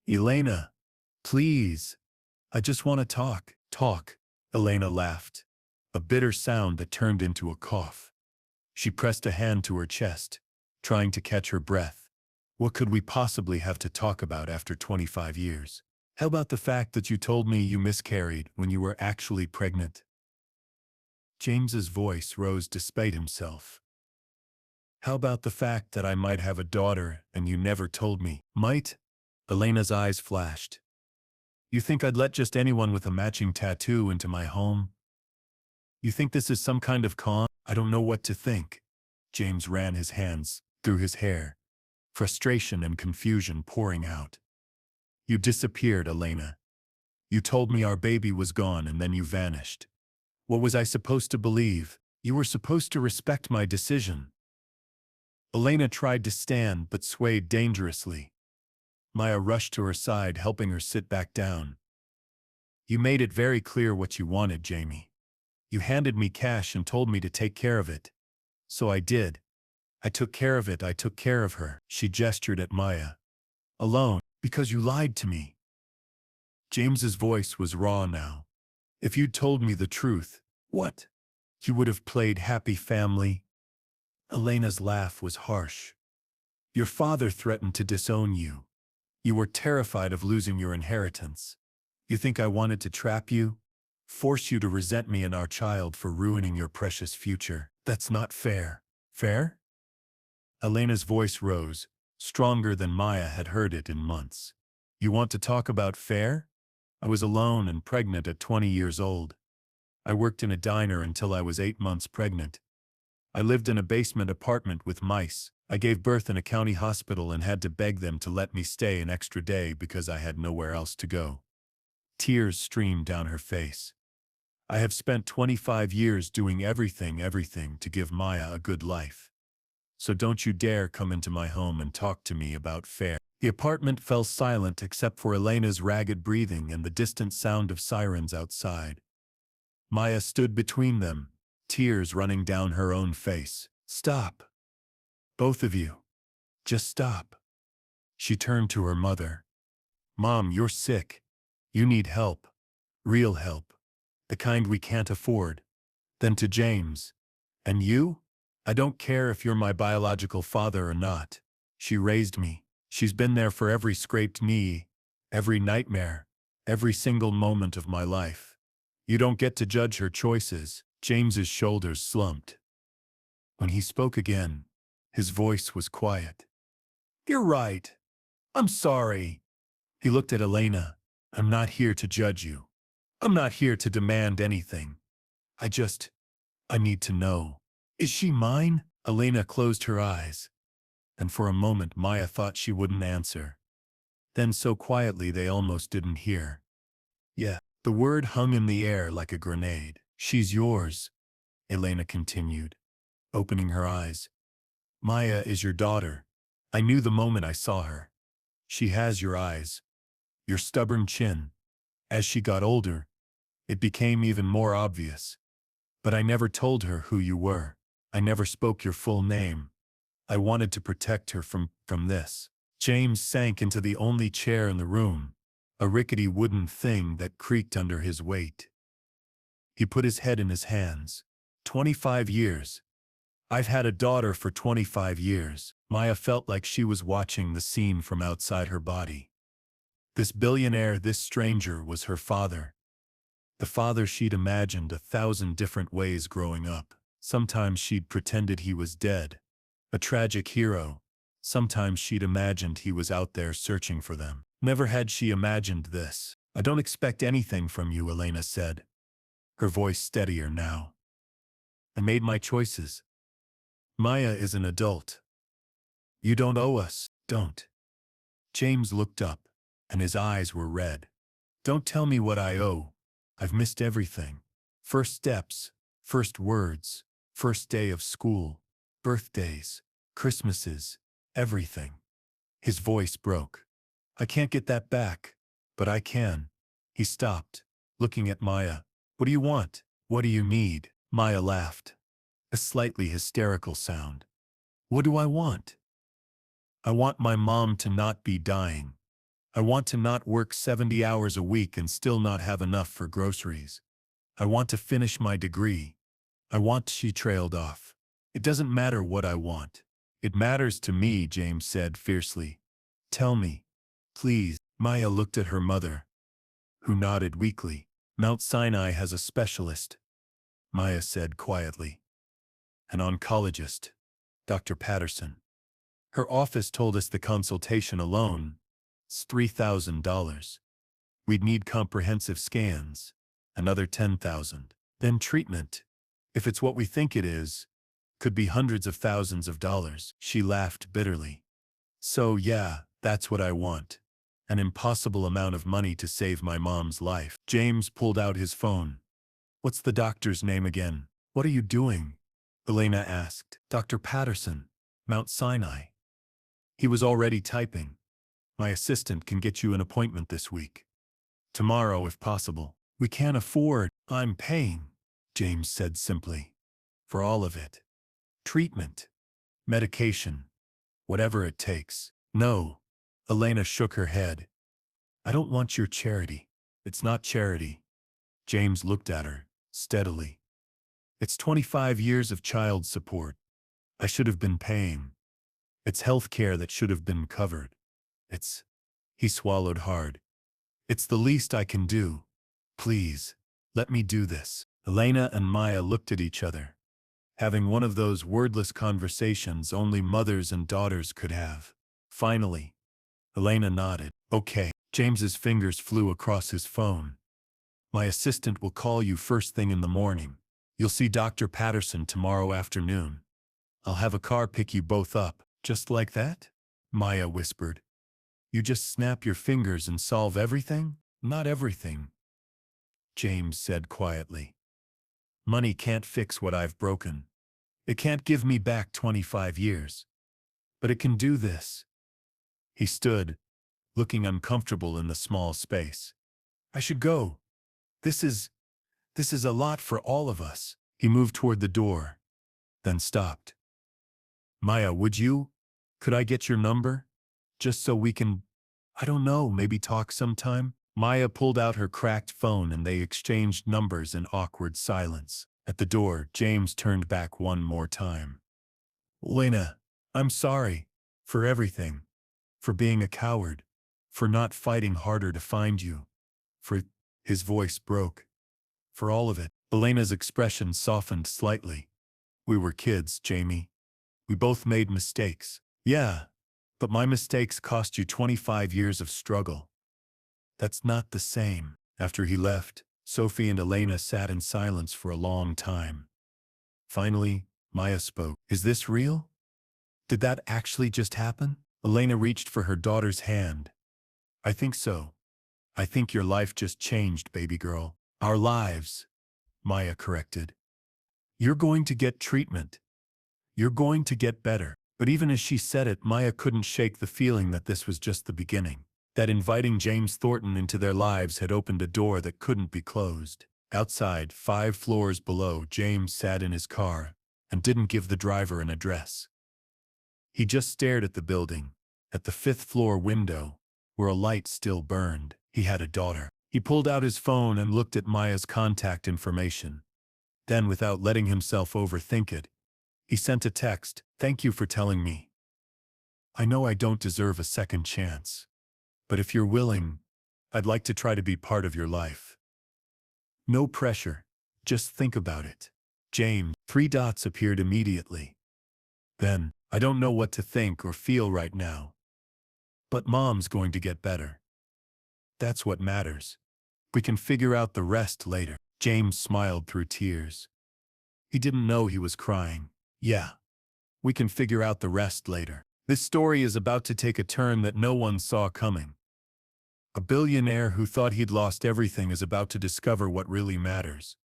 Elena, please. I just want to talk. Talk. Elena laughed, a bitter sound that turned into a cough. She pressed a hand to her chest, trying to catch her breath. What could we possibly have to talk about after 25 years? How about the fact that you told me you miscarried when you were actually pregnant? James's voice rose despite himself. How about the fact that I might have a daughter and you never told me? Might? Elena's eyes flashed. You think I'd let just anyone with a matching tattoo into my home? You think this is some kind of con? I don't know what to think. James ran his hands through his hair, frustration and confusion pouring out. You disappeared, Elena. You told me our baby was gone and then you vanished. What was I supposed to believe? You were supposed to respect my decision. Elena tried to stand but swayed dangerously. Maya rushed to her side, helping her sit back down. You made it very clear what you wanted, Jamie. You handed me cash and told me to take care of it. So I did. I took care of it. I took care of her. She gestured at Maya. Alone, because you lied to me. James's voice was raw now. If you'd told me the truth, what? You would have played happy family? Elena's laugh was harsh. Your father threatened to disown you. You were terrified of losing your inheritance. You think I wanted to trap you? Force you to resent me and our child for ruining your precious future? That's not fair. Fair? Elena's voice rose, stronger than Maya had heard it in months. You want to talk about fair? I was alone and pregnant at 20 years old. I worked in a diner until I was 8 months pregnant. I lived in a basement apartment with mice. I gave birth in a county hospital and had to beg them to let me stay an extra day because I had nowhere else to go. Tears streamed down her face. I have spent 25 years doing everything to give Maya a good life. So don't you dare come into my home and talk to me about fair. The apartment fell silent except for Elena's ragged breathing and the distant sound of sirens outside. Maya stood between them, tears running down her own face. Stop. Both of you. Just stop. She turned to her mother. Mom, you're sick. You need help. Real help. The kind we can't afford. Then to James. And you? I don't care if you're my biological father or not. She raised me. She's been there for every scraped knee, every nightmare, every single moment of my life. You don't get to judge her choices. James's shoulders slumped. When he spoke again, his voice was quiet. You're right. I'm sorry. He looked at Elena. I'm not here to judge you. I'm not here to demand anything. I need to know. Is she mine? Elena closed her eyes. And for a moment Maya thought she wouldn't answer. Then so quietly they almost didn't hear. Yeah. The word hung in the air like a grenade. She's yours, Elena continued, opening her eyes. Maya is your daughter. I knew the moment I saw her. She has your eyes, your stubborn chin. As she got older, it became even more obvious. But I never told her who you were. I never spoke your full name. I wanted to protect her from this. James sank into the only chair in the room, a rickety wooden thing that creaked under his weight. He put his head in his hands. 25 years. I've had a daughter for 25 years. Maya felt like she was watching the scene from outside her body. This billionaire, this stranger, was her father. The father she'd imagined 1,000 different ways growing up. Sometimes she'd pretended he was dead, a tragic hero. Sometimes she'd imagined he was out there searching for them. Never had she imagined this. I don't expect anything from you, Elena said, her voice steadier now. I made my choices. Maya is an adult. You don't owe us, don't. James looked up, and his eyes were red. Don't tell me what I owe. I've missed everything. First steps, first words, first day of school, birthdays, Christmases, everything. His voice broke. I can't get that back, but I can. He stopped, looking at Maya. What do you want? What do you need? Maya laughed. A slightly hysterical sound. What do I want? I want my mom to not be dying. I want to not work 70 hours a week and still not have enough for groceries. I want to finish my degree. She trailed off. It doesn't matter what I want. It matters to me, James said fiercely. Tell me, please. Maya looked at her mother, who nodded weakly. Mount Sinai has a specialist, Maya said quietly. An oncologist, Dr. Patterson. Her office told us the consultation alone is $3,000. We'd need comprehensive scans, another $10,000. Then treatment. If it's what we think it is, Could be hundreds of thousands of dollars. She laughed bitterly. So yeah, that's what I want. An impossible amount of money to save my mom's life. James pulled out his phone. What's the doctor's name again? What are you doing? Elena asked. Dr. Patterson, Mount Sinai. He was already typing. My assistant can get you an appointment this week. Tomorrow, if possible. We can't afford. I'm paying, James said simply. For all of it. Treatment. Medication. Whatever it takes. No. Elena shook her head. I don't want your charity. It's not charity. James looked at her, steadily. It's 25 years of child support. I should have been paying. It's health care that should have been covered. He swallowed hard. It's the least I can do. Please, let me do this. Elena and Maya looked at each other, having one of those wordless conversations only mothers and daughters could have. Finally, Elena nodded. Okay. James's fingers flew across his phone. My assistant will call you first thing in the morning. You'll see Dr. Patterson tomorrow afternoon. I'll have a car pick you both up. Just like that? Maya whispered. You just snap your fingers and solve everything? Not everything, James said quietly. Money can't fix what I've broken. It can't give me back 25 years. But it can do this. He stood, looking uncomfortable in the small space. I should go. This is a lot for all of us. He moved toward the door, then stopped. Maya, would you? Could I get your number? Just so we can, I don't know, maybe talk sometime? Maya pulled out her cracked phone and they exchanged numbers in awkward silence. At the door, James turned back one more time. Elena, I'm sorry. For everything. For being a coward. For not fighting harder to find you. For, his voice broke. For all of it. Elena's expression softened slightly. We were kids, Jamie. We both made mistakes. Yeah, but my mistakes cost you 25 years of struggle. That's not the same. After he left, Sophie and Elena sat in silence for a long time. Finally, Maya spoke. Is this real? Did that actually just happen? Elena reached for her daughter's hand. I think so. I think your life just changed, baby girl. Our lives, Maya corrected. You're going to get treatment. You're going to get better. But even as she said it, Maya couldn't shake the feeling that this was just the beginning. That inviting James Thornton into their lives had opened a door that couldn't be closed. Outside, 5 floors below, James sat in his car and didn't give the driver an address. He just stared at the building, at the 5th floor window, where a light still burned. He had a daughter. He pulled out his phone and looked at Maya's contact information. Then, without letting himself overthink it, he sent a text. Thank you for telling me. I know I don't deserve a second chance. But if you're willing, I'd like to try to be part of your life. No pressure. Just think about it. James. 3 dots appeared immediately. Then, I don't know what to think or feel right now. But Mom's going to get better. That's what matters. We can figure out the rest later. James smiled through tears. He didn't know he was crying. Yeah. We can figure out the rest later. This story is about to take a turn that no one saw coming. A billionaire who thought he'd lost everything is about to discover what really matters.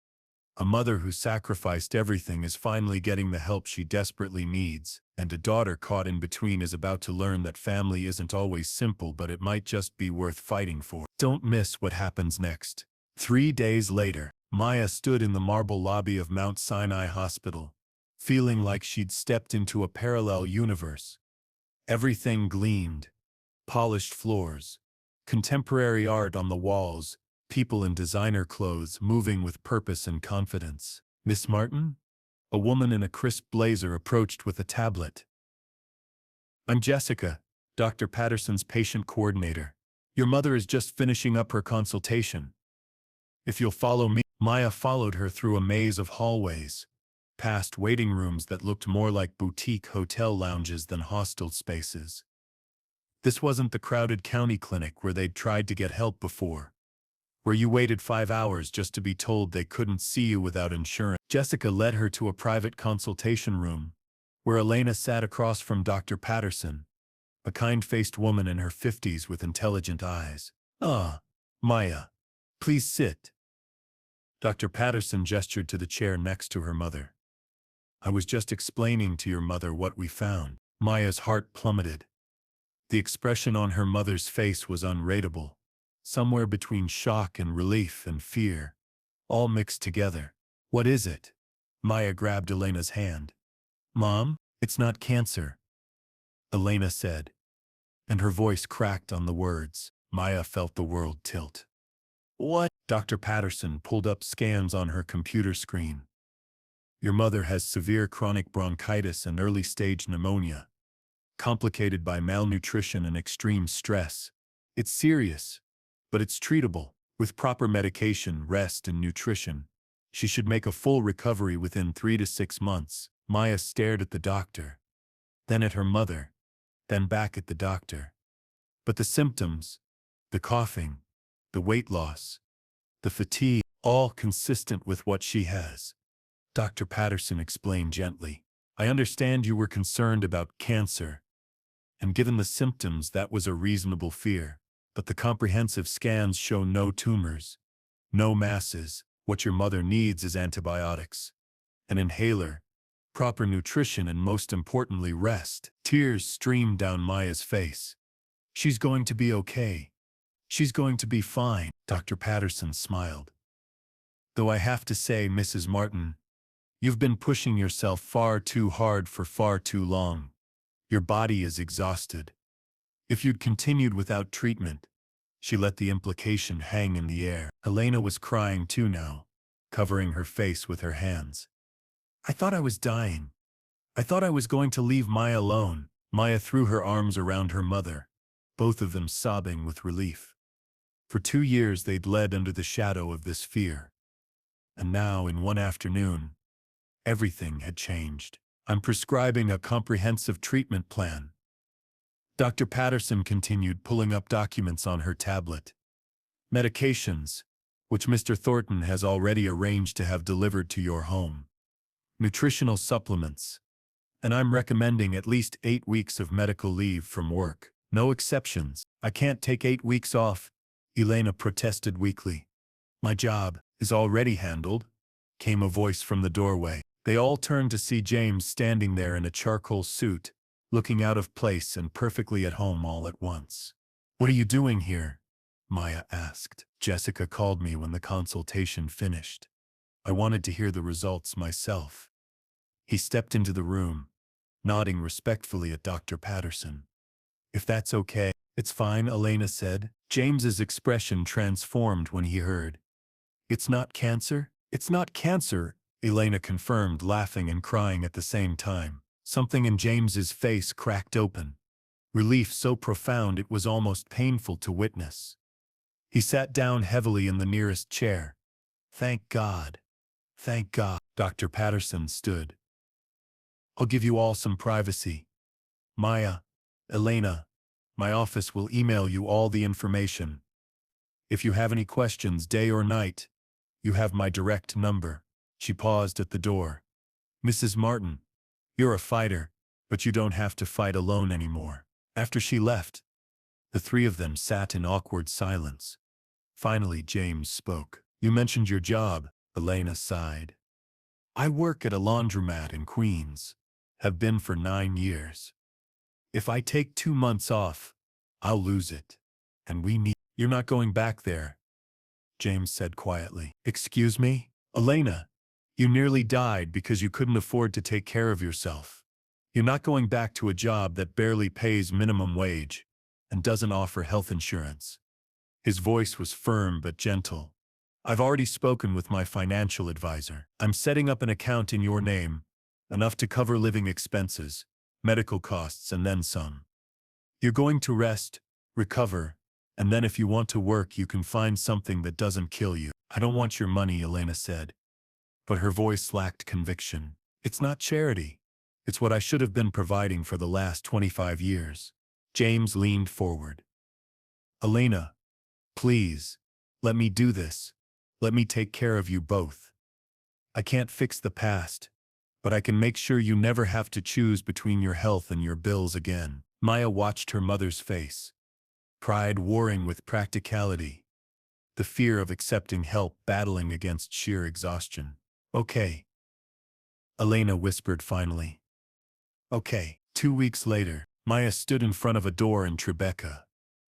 A mother who sacrificed everything is finally getting the help she desperately needs, and a daughter caught in between is about to learn that family isn't always simple, but it might just be worth fighting for. Don't miss what happens next. 3 days later, Maya stood in the marble lobby of Mount Sinai Hospital, feeling like she'd stepped into a parallel universe. Everything gleamed. Polished floors, contemporary art on the walls, people in designer clothes moving with purpose and confidence. Miss Martin? A woman in a crisp blazer approached with a tablet. I'm Jessica, Dr. Patterson's patient coordinator. Your mother is just finishing up her consultation. If you'll follow me. Maya followed her through a maze of hallways, past waiting rooms that looked more like boutique hotel lounges than hostel spaces. This wasn't the crowded county clinic where they'd tried to get help before. where you waited 5 hours just to be told they couldn't see you without insurance. Jessica led her to a private consultation room, where Elena sat across from Dr. Patterson, a kind-faced woman in her 50s with intelligent eyes. "Ah, Maya, please sit." Dr. Patterson gestured to the chair next to her mother. "I was just explaining to your mother what we found." Maya's heart plummeted. The expression on her mother's face was unreadable, somewhere between shock and relief and fear, all mixed together. "What is it?" Maya grabbed Elena's hand. "Mom, it's not cancer," Elena said, and her voice cracked on the words. Maya felt the world tilt. "What?" Dr. Patterson pulled up scans on her computer screen. "Your mother has severe chronic bronchitis and early-stage pneumonia, complicated by malnutrition and extreme stress. It's serious, but it's treatable. With proper medication, rest, and nutrition, she should make a full recovery within 3 to 6 months." Maya stared at the doctor, then at her mother, then back at the doctor. "But the symptoms, the coughing, the weight loss, the fatigue, all consistent with what she has," Dr. Patterson explained gently. "I understand you were concerned about cancer, and given the symptoms that was a reasonable fear. But the comprehensive scans show no tumors, no masses. What your mother needs is antibiotics, an inhaler, proper nutrition, and most importantly, rest." Tears streamed down Maya's face. "She's going to be okay. She's going to be fine." Dr. Patterson smiled. "Though I have to say, Mrs. Martin, you've been pushing yourself far too hard for far too long. Your body is exhausted. If you'd continued without treatment," she let the implication hang in the air. Elena was crying too now, covering her face with her hands. "I thought I was dying. I thought I was going to leave Maya alone." Maya threw her arms around her mother, both of them sobbing with relief. For 2 years they'd led under the shadow of this fear. And now, in one afternoon, everything had changed. "I'm prescribing a comprehensive treatment plan," Dr. Patterson continued, pulling up documents on her tablet. "Medications, which Mr. Thornton has already arranged to have delivered to your home. Nutritional supplements. And I'm recommending at least 8 weeks of medical leave from work. No exceptions." "I can't take 8 weeks off," Elena protested weakly. "My job is already handled," came a voice from the doorway. They all turned to see James standing there in a charcoal suit, looking out of place and perfectly at home all at once. "What are you doing here?" Maya asked. "Jessica called me when the consultation finished. I wanted to hear the results myself." He stepped into the room, nodding respectfully at Dr. Patterson. "If that's okay." "It's fine," Elena said. James's expression transformed when he heard, "It's not cancer?" "It's not cancer," Elena confirmed, laughing and crying at the same time. Something in James's face cracked open, relief so profound it was almost painful to witness. He sat down heavily in the nearest chair. "Thank God. Thank God." Dr. Patterson stood. "I'll give you all some privacy. Maya, Elena, my office will email you all the information. If you have any questions, day or night, you have my direct number." She paused at the door. "Mrs. Martin, you're a fighter, but you don't have to fight alone anymore." After she left, the three of them sat in awkward silence. Finally, James spoke. "You mentioned your job," Elena sighed. "I work at a laundromat in Queens. Have been for 9 years. If I take 2 months off, I'll lose it. And we need—" "You're not going back there," James said quietly. "Excuse me? Elena, you nearly died because you couldn't afford to take care of yourself. You're not going back to a job that barely pays minimum wage and doesn't offer health insurance." His voice was firm but gentle. "I've already spoken with my financial advisor. I'm setting up an account in your name, enough to cover living expenses, medical costs, and then some. You're going to rest, recover, and then if you want to work you can find something that doesn't kill you." "I don't want your money," Elena said, but her voice lacked conviction. "It's not charity. It's what I should have been providing for the last 25 years. James leaned forward. "Elena, please, Let me do this. Let me take care of you both. I can't fix the past, but I can make sure you never have to choose between your health and your bills again. Maya watched her mother's face, pride warring with practicality, the fear of accepting help battling against sheer exhaustion. Okay, Elena whispered finally. Okay. 2 weeks later, Maya stood in front of a door in Tribeca.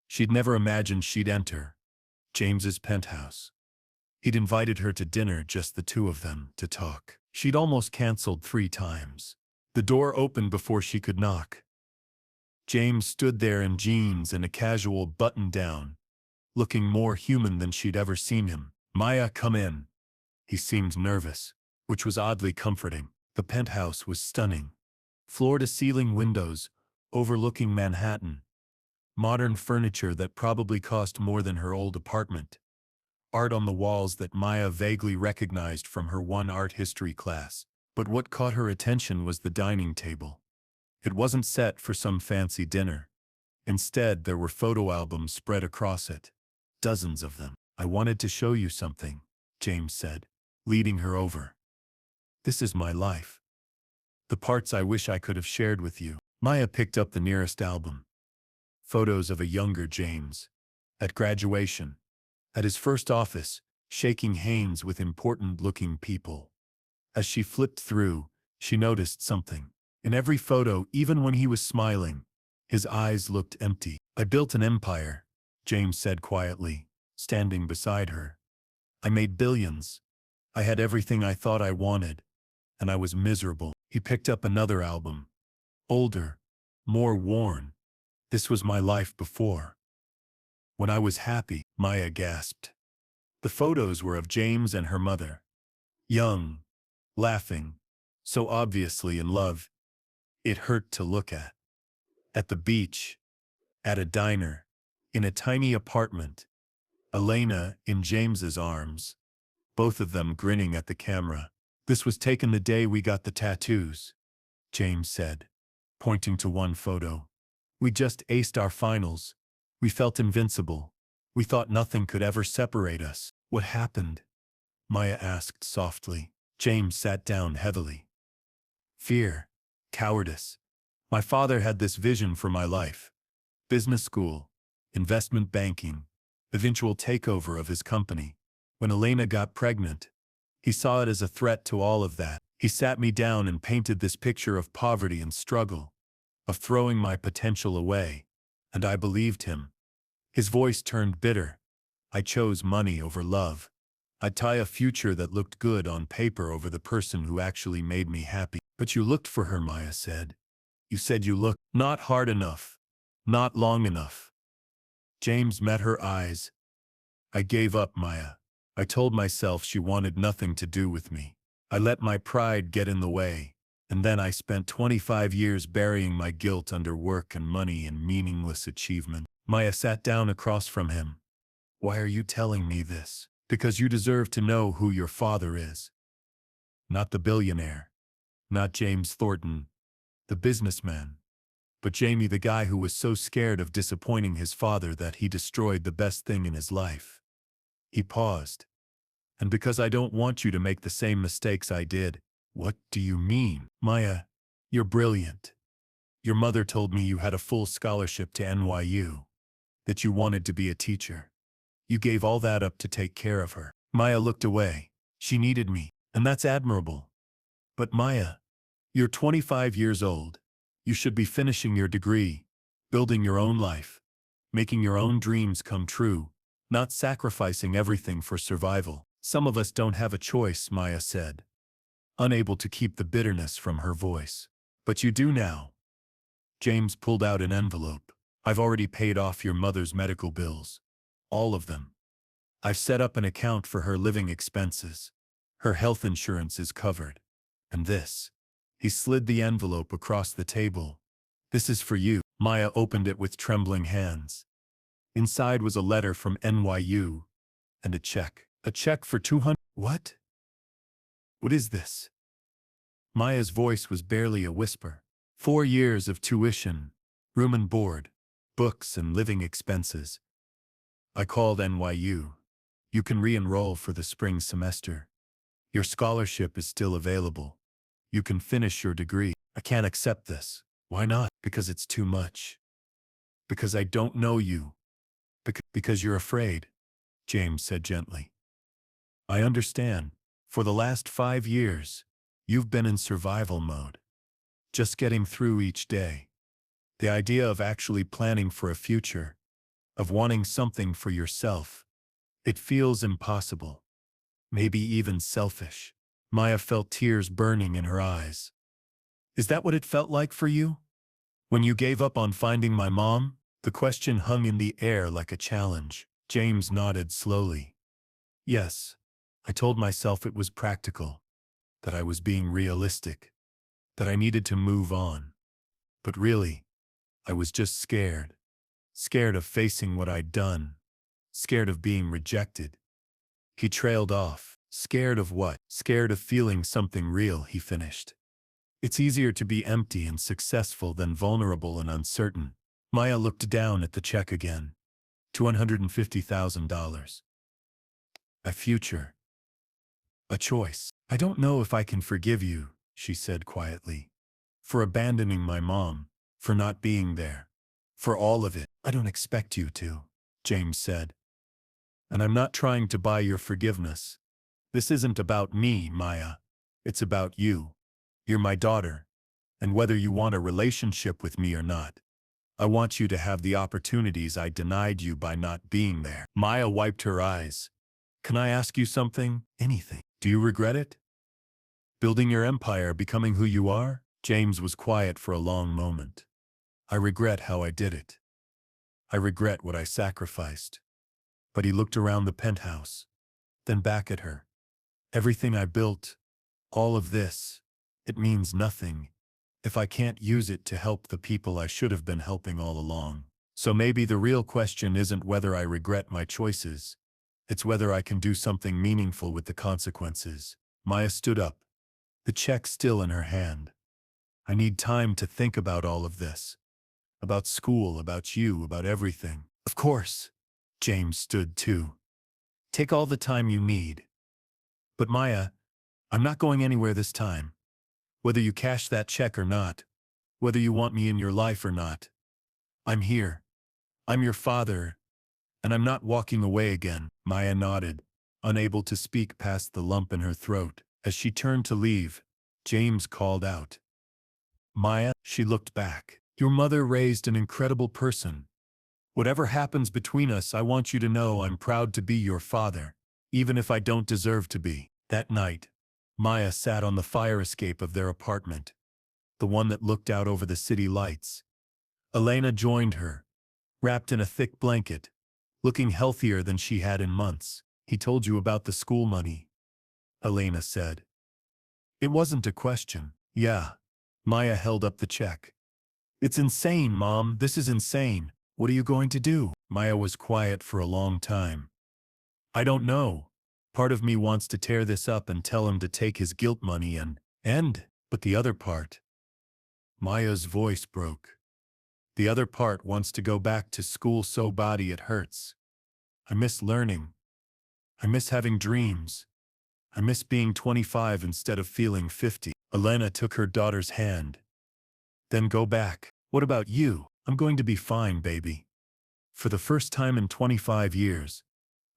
She'd never imagined she'd enter James's penthouse. He'd invited her to dinner, just the two of them, to talk. She'd almost canceled 3 times. The door opened before she could knock. James stood there in jeans and a casual button-down, looking more human than she'd ever seen him. Maya, come in. He seemed nervous, which was oddly comforting. The penthouse was stunning. Floor-to-ceiling windows, overlooking Manhattan. Modern furniture that probably cost more than her old apartment. Art on the walls that Maya vaguely recognized from her one art history class. But what caught her attention was the dining table. It wasn't set for some fancy dinner. Instead, there were photo albums spread across it. Dozens of them. I wanted to show you something, James said, leading her over. This is my life. The parts I wish I could have shared with you. Maya picked up the nearest album. Photos of a younger James. At graduation. At his first office, shaking hands with important-looking people. As she flipped through, she noticed something. In every photo, even when he was smiling, his eyes looked empty. I built an empire, James said quietly, standing beside her. I made billions. I had everything I thought I wanted, and I was miserable. He picked up another album. Older, more worn. This was my life before. When I was happy, Maya gasped. The photos were of James and her mother. Young, laughing, so obviously in love. It hurt to look at. At the beach, at a diner, in a tiny apartment. Elena in James's arms, both of them grinning at the camera. This was taken the day we got the tattoos, James said, pointing to one photo. We just aced our finals. We felt invincible. We thought nothing could ever separate us. What happened? Maya asked softly. James sat down heavily. Fear. Cowardice. My father had this vision for my life. Business school. Investment banking. Eventual takeover of his company. When Elena got pregnant, he saw it as a threat to all of that. He sat me down and painted this picture of poverty and struggle, of throwing my potential away, and I believed him. His voice turned bitter. I chose money over love. I'd tie a future that looked good on paper over the person who actually made me happy. But you looked for her, Maya said. You said you looked. Not hard enough. Not long enough. James met her eyes. I gave up, Maya. I told myself she wanted nothing to do with me. I let my pride get in the way, and then I spent 25 years burying my guilt under work and money and meaningless achievement. Maya sat down across from him. Why are you telling me this? Because you deserve to know who your father is. Not the billionaire. Not James Thornton, the businessman. But Jamie, the guy who was so scared of disappointing his father that he destroyed the best thing in his life. He paused. And because I don't want you to make the same mistakes I did. What do you mean? Maya, you're brilliant. Your mother told me you had a full scholarship to NYU, that you wanted to be a teacher. You gave all that up to take care of her. Maya looked away. She needed me, and that's admirable. But Maya, you're 25 years old. You should be finishing your degree, building your own life, making your own dreams come true, not sacrificing everything for survival. Some of us don't have a choice, Maya said, unable to keep the bitterness from her voice. But you do now. James pulled out an envelope. I've already paid off your mother's medical bills. All of them. I've set up an account for her living expenses. Her health insurance is covered. And this. He slid the envelope across the table. This is for you. Maya opened it with trembling hands. Inside was a letter from NYU and a check. A check for 200. What? What is this? Maya's voice was barely a whisper. 4 years of tuition, room and board, books and living expenses. I called NYU. You can re-enroll for the spring semester. Your scholarship is still available. You can finish your degree. I can't accept this. Why not? Because it's too much. Because I don't know you. Because you're afraid, James said gently. I understand. For the last 5 years, you've been in survival mode. Just getting through each day. The idea of actually planning for a future, of wanting something for yourself, it feels impossible. Maybe even selfish. Maya felt tears burning in her eyes. Is that what it felt like for you? When you gave up on finding my mom? The question hung in the air like a challenge. James nodded slowly. Yes. I told myself it was practical, that I was being realistic, that I needed to move on. But really, I was just scared. Scared of facing what I'd done. Scared of being rejected. He trailed off. Scared of what? Scared of feeling something real, he finished. It's easier to be empty and successful than vulnerable and uncertain. Maya looked down at the check again. $250,000. A future. A choice. I don't know if I can forgive you, she said quietly. For abandoning my mom. For not being there. For all of it. I don't expect you to, James said. And I'm not trying to buy your forgiveness. This isn't about me, Maya. It's about you. You're my daughter. And whether you want a relationship with me or not, I want you to have the opportunities I denied you by not being there. Maya wiped her eyes. Can I ask you something? Anything. Do you regret it? Building your empire, becoming who you are? James was quiet for a long moment. I regret how I did it. I regret what I sacrificed. But he looked around the penthouse, then back at her. Everything I built, all of this, it means nothing if I can't use it to help the people I should have been helping all along. So maybe the real question isn't whether I regret my choices. It's whether I can do something meaningful with the consequences. Maya stood up, the check still in her hand. I need time to think about all of this. About school, about you, about everything. Of course. James stood too. Take all the time you need. But Maya, I'm not going anywhere this time. Whether you cash that check or not, whether you want me in your life or not, I'm here. I'm your father, and I'm not walking away again. Maya nodded, unable to speak past the lump in her throat. As she turned to leave, James called out. Maya, she looked back. Your mother raised an incredible person. Whatever happens between us, I want you to know I'm proud to be your father, even if I don't deserve to be. That night, Maya sat on the fire escape of their apartment, the one that looked out over the city lights. Elena joined her, wrapped in a thick blanket, looking healthier than she had in months. He told you about the school money, Elena said. It wasn't a question. Yeah. Maya held up the check. It's insane, Mom. This is insane. What are you going to do? Maya was quiet for a long time. I don't know. Part of me wants to tear this up and tell him to take his guilt money and end. But the other part. Maya's voice broke. The other part wants to go back to school so body it hurts. I miss learning. I miss having dreams. I miss being 25 instead of feeling 50. Elena took her daughter's hand. Then go back. What about you? I'm going to be fine, baby. For the first time in 25 years,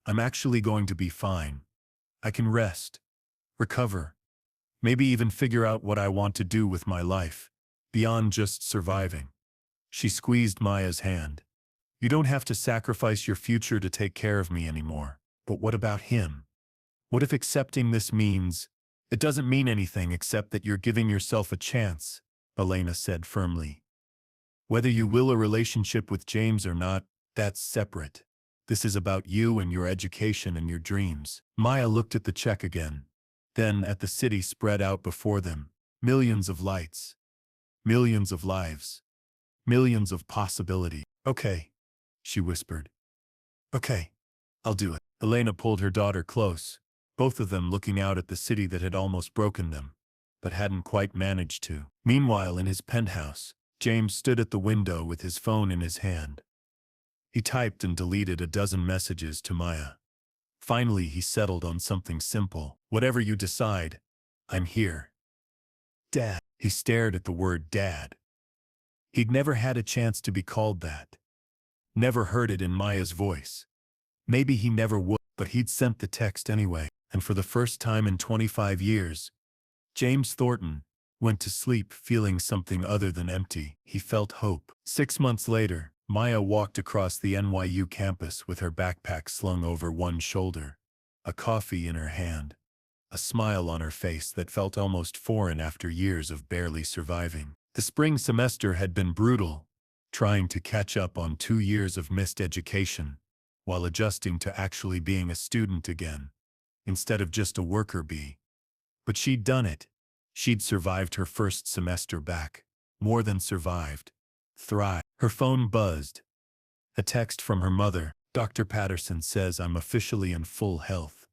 I'm actually going to be fine. I can rest, recover, maybe even figure out what I want to do with my life, beyond just surviving. She squeezed Maya's hand. You don't have to sacrifice your future to take care of me anymore. But what about him? What if accepting this means, it doesn't mean anything except that you're giving yourself a chance, Elena said firmly. Whether you will a relationship with James or not, that's separate. This is about you and your education and your dreams. Maya looked at the check again, then at the city spread out before them. Millions of lights. Millions of lives. Millions of possibility. Okay, she whispered. Okay, I'll do it. Elena pulled her daughter close, both of them looking out at the city that had almost broken them, but hadn't quite managed to. Meanwhile, in his penthouse, James stood at the window with his phone in his hand. He typed and deleted a dozen messages to Maya. Finally, he settled on something simple. Whatever you decide, I'm here. Dad. He stared at the word dad. He'd never had a chance to be called that. Never heard it in Maya's voice. Maybe he never would, but he'd sent the text anyway. And for the first time in 25 years, James Thornton went to sleep feeling something other than empty. He felt hope. 6 months later, Maya walked across the NYU campus with her backpack slung over one shoulder, a coffee in her hand, a smile on her face that felt almost foreign after years of barely surviving. The spring semester had been brutal, trying to catch up on 2 years of missed education, while adjusting to actually being a student again, instead of just a worker bee. But she'd done it. She'd survived her first semester back. More than survived. Thrived. Her phone buzzed. A text from her mother. Dr. Patterson says I'm officially in full health.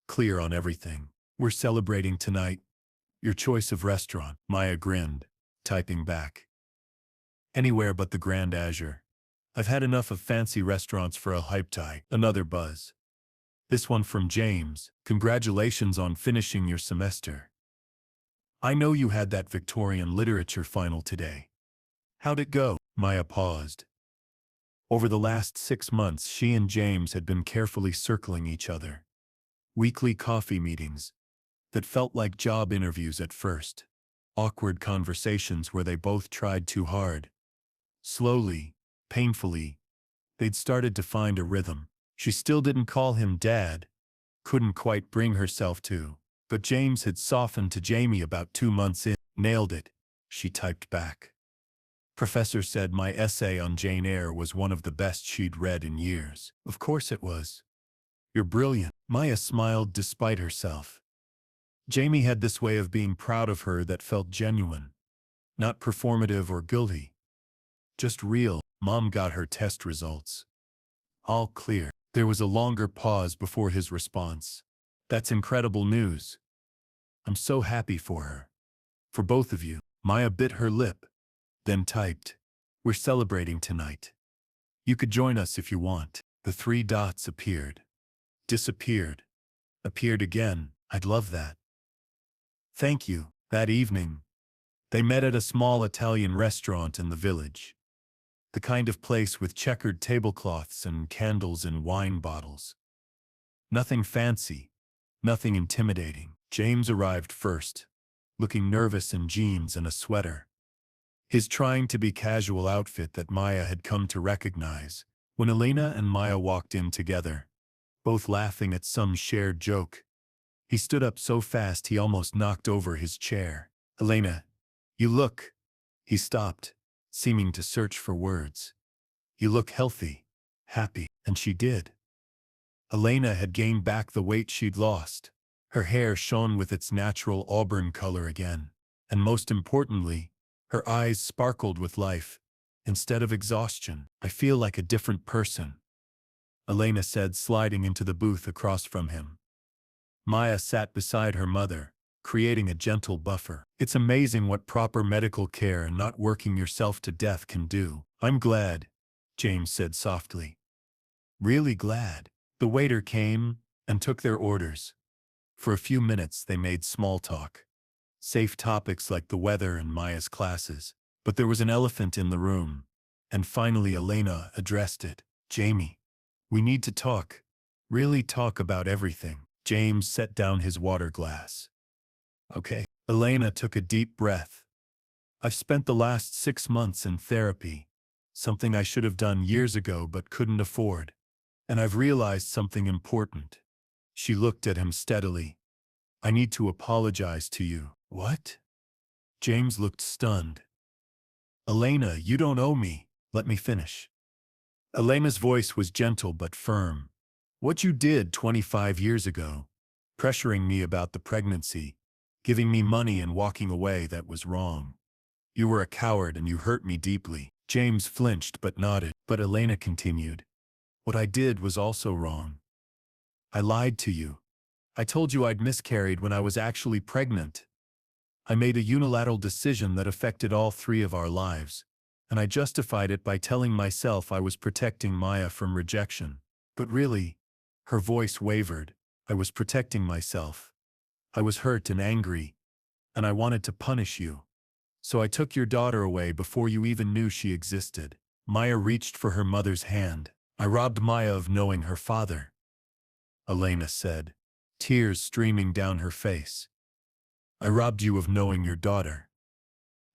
Clear on everything. We're celebrating tonight. Your choice of restaurant. Maya grinned, typing back. Anywhere but the Grand Azure. I've had enough of fancy restaurants for a hype tie. Another buzz. This one from James. Congratulations on finishing your semester. I know you had that Victorian literature final today. How'd it go? Maya paused. Over the last 6 months, she and James had been carefully circling each other. Weekly coffee meetings that felt like job interviews at first. Awkward conversations where they both tried too hard. Slowly, painfully, they'd started to find a rhythm. She still didn't call him Dad. Couldn't quite bring herself to. But James had softened to Jamie about 2 months in. Nailed it, she typed back. Professor said my essay on Jane Eyre was one of the best she'd read in years. Of course it was. You're brilliant. Maya smiled despite herself. Jamie had this way of being proud of her that felt genuine. Not performative or guilty. Just real. Mom got her test results. All clear. There was a longer pause before his response. That's incredible news. I'm so happy for her. For both of you. Maya bit her lip, then typed. We're celebrating tonight. You could join us if you want. The 3 dots appeared. Disappeared. Appeared again. I'd love that. Thank you. That evening, they met at a small Italian restaurant in the village. The kind of place with checkered tablecloths and candles and wine bottles. Nothing fancy. Nothing intimidating. James arrived first, looking nervous in jeans and a sweater. His trying to be casual outfit that Maya had come to recognize. When Elena and Maya walked in together, both laughing at some shared joke, he stood up so fast he almost knocked over his chair. Elena, you look. He stopped, seeming to search for words. You look healthy, happy, and she did. Elena had gained back the weight she'd lost. Her hair shone with its natural auburn color again. And most importantly, her eyes sparkled with life, instead of exhaustion. I feel like a different person, Elena said, sliding into the booth across from him. Maya sat beside her mother, creating a gentle buffer. It's amazing what proper medical care and not working yourself to death can do. I'm glad, James said softly. Really glad. The waiter came and took their orders. For a few minutes they made small talk. Safe topics like the weather and Maya's classes. But there was an elephant in the room. And finally Elena addressed it. Jamie, we need to talk. Really talk about everything. James set down his water glass. Okay. Elena took a deep breath. I've spent the last 6 months in therapy. Something I should have done years ago but couldn't afford. And I've realized something important. She looked at him steadily. I need to apologize to you. What? James looked stunned. Elena, you don't owe me. Let me finish. Elena's voice was gentle but firm. What you did 25 years ago, pressuring me about the pregnancy, giving me money and walking away, that was wrong. You were a coward and you hurt me deeply. James flinched but nodded. But Elena continued. What I did was also wrong. I lied to you. I told you I'd miscarried when I was actually pregnant. I made a unilateral decision that affected all 3 of our lives, and I justified it by telling myself I was protecting Maya from rejection. But really, Her voice wavered. I was protecting myself. I was hurt and angry, and I wanted to punish you. So I took your daughter away before you even knew she existed. Maya reached for her mother's hand. I robbed Maya of knowing her father, Elena said, tears streaming down her face. I robbed you of knowing your daughter.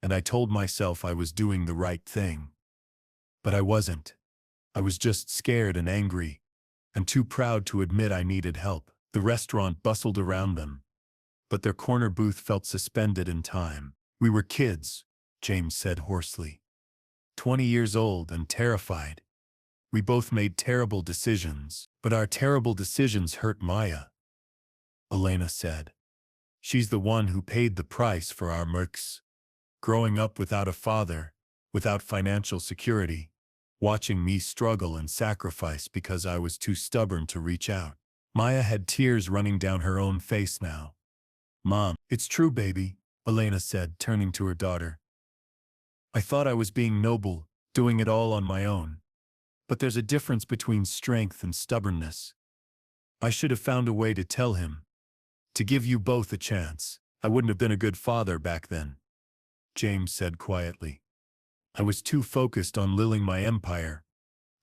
And I told myself I was doing the right thing. But I wasn't. I was just scared and angry, and too proud to admit I needed help. The restaurant bustled around them, but their corner booth felt suspended in time. We were kids, James said hoarsely. 20 years old and terrified. We both made terrible decisions, but our terrible decisions hurt Maya, Elena said. She's the one who paid the price for our murks. Growing up without a father, without financial security, watching me struggle and sacrifice because I was too stubborn to reach out. Maya had tears running down her own face now. Mom, it's true, baby, Elena said, turning to her daughter. I thought I was being noble, doing it all on my own. But there's a difference between strength and stubbornness. I should have found a way to tell him. To give you both a chance. I wouldn't have been a good father back then, James said quietly. I was too focused on lilting my empire,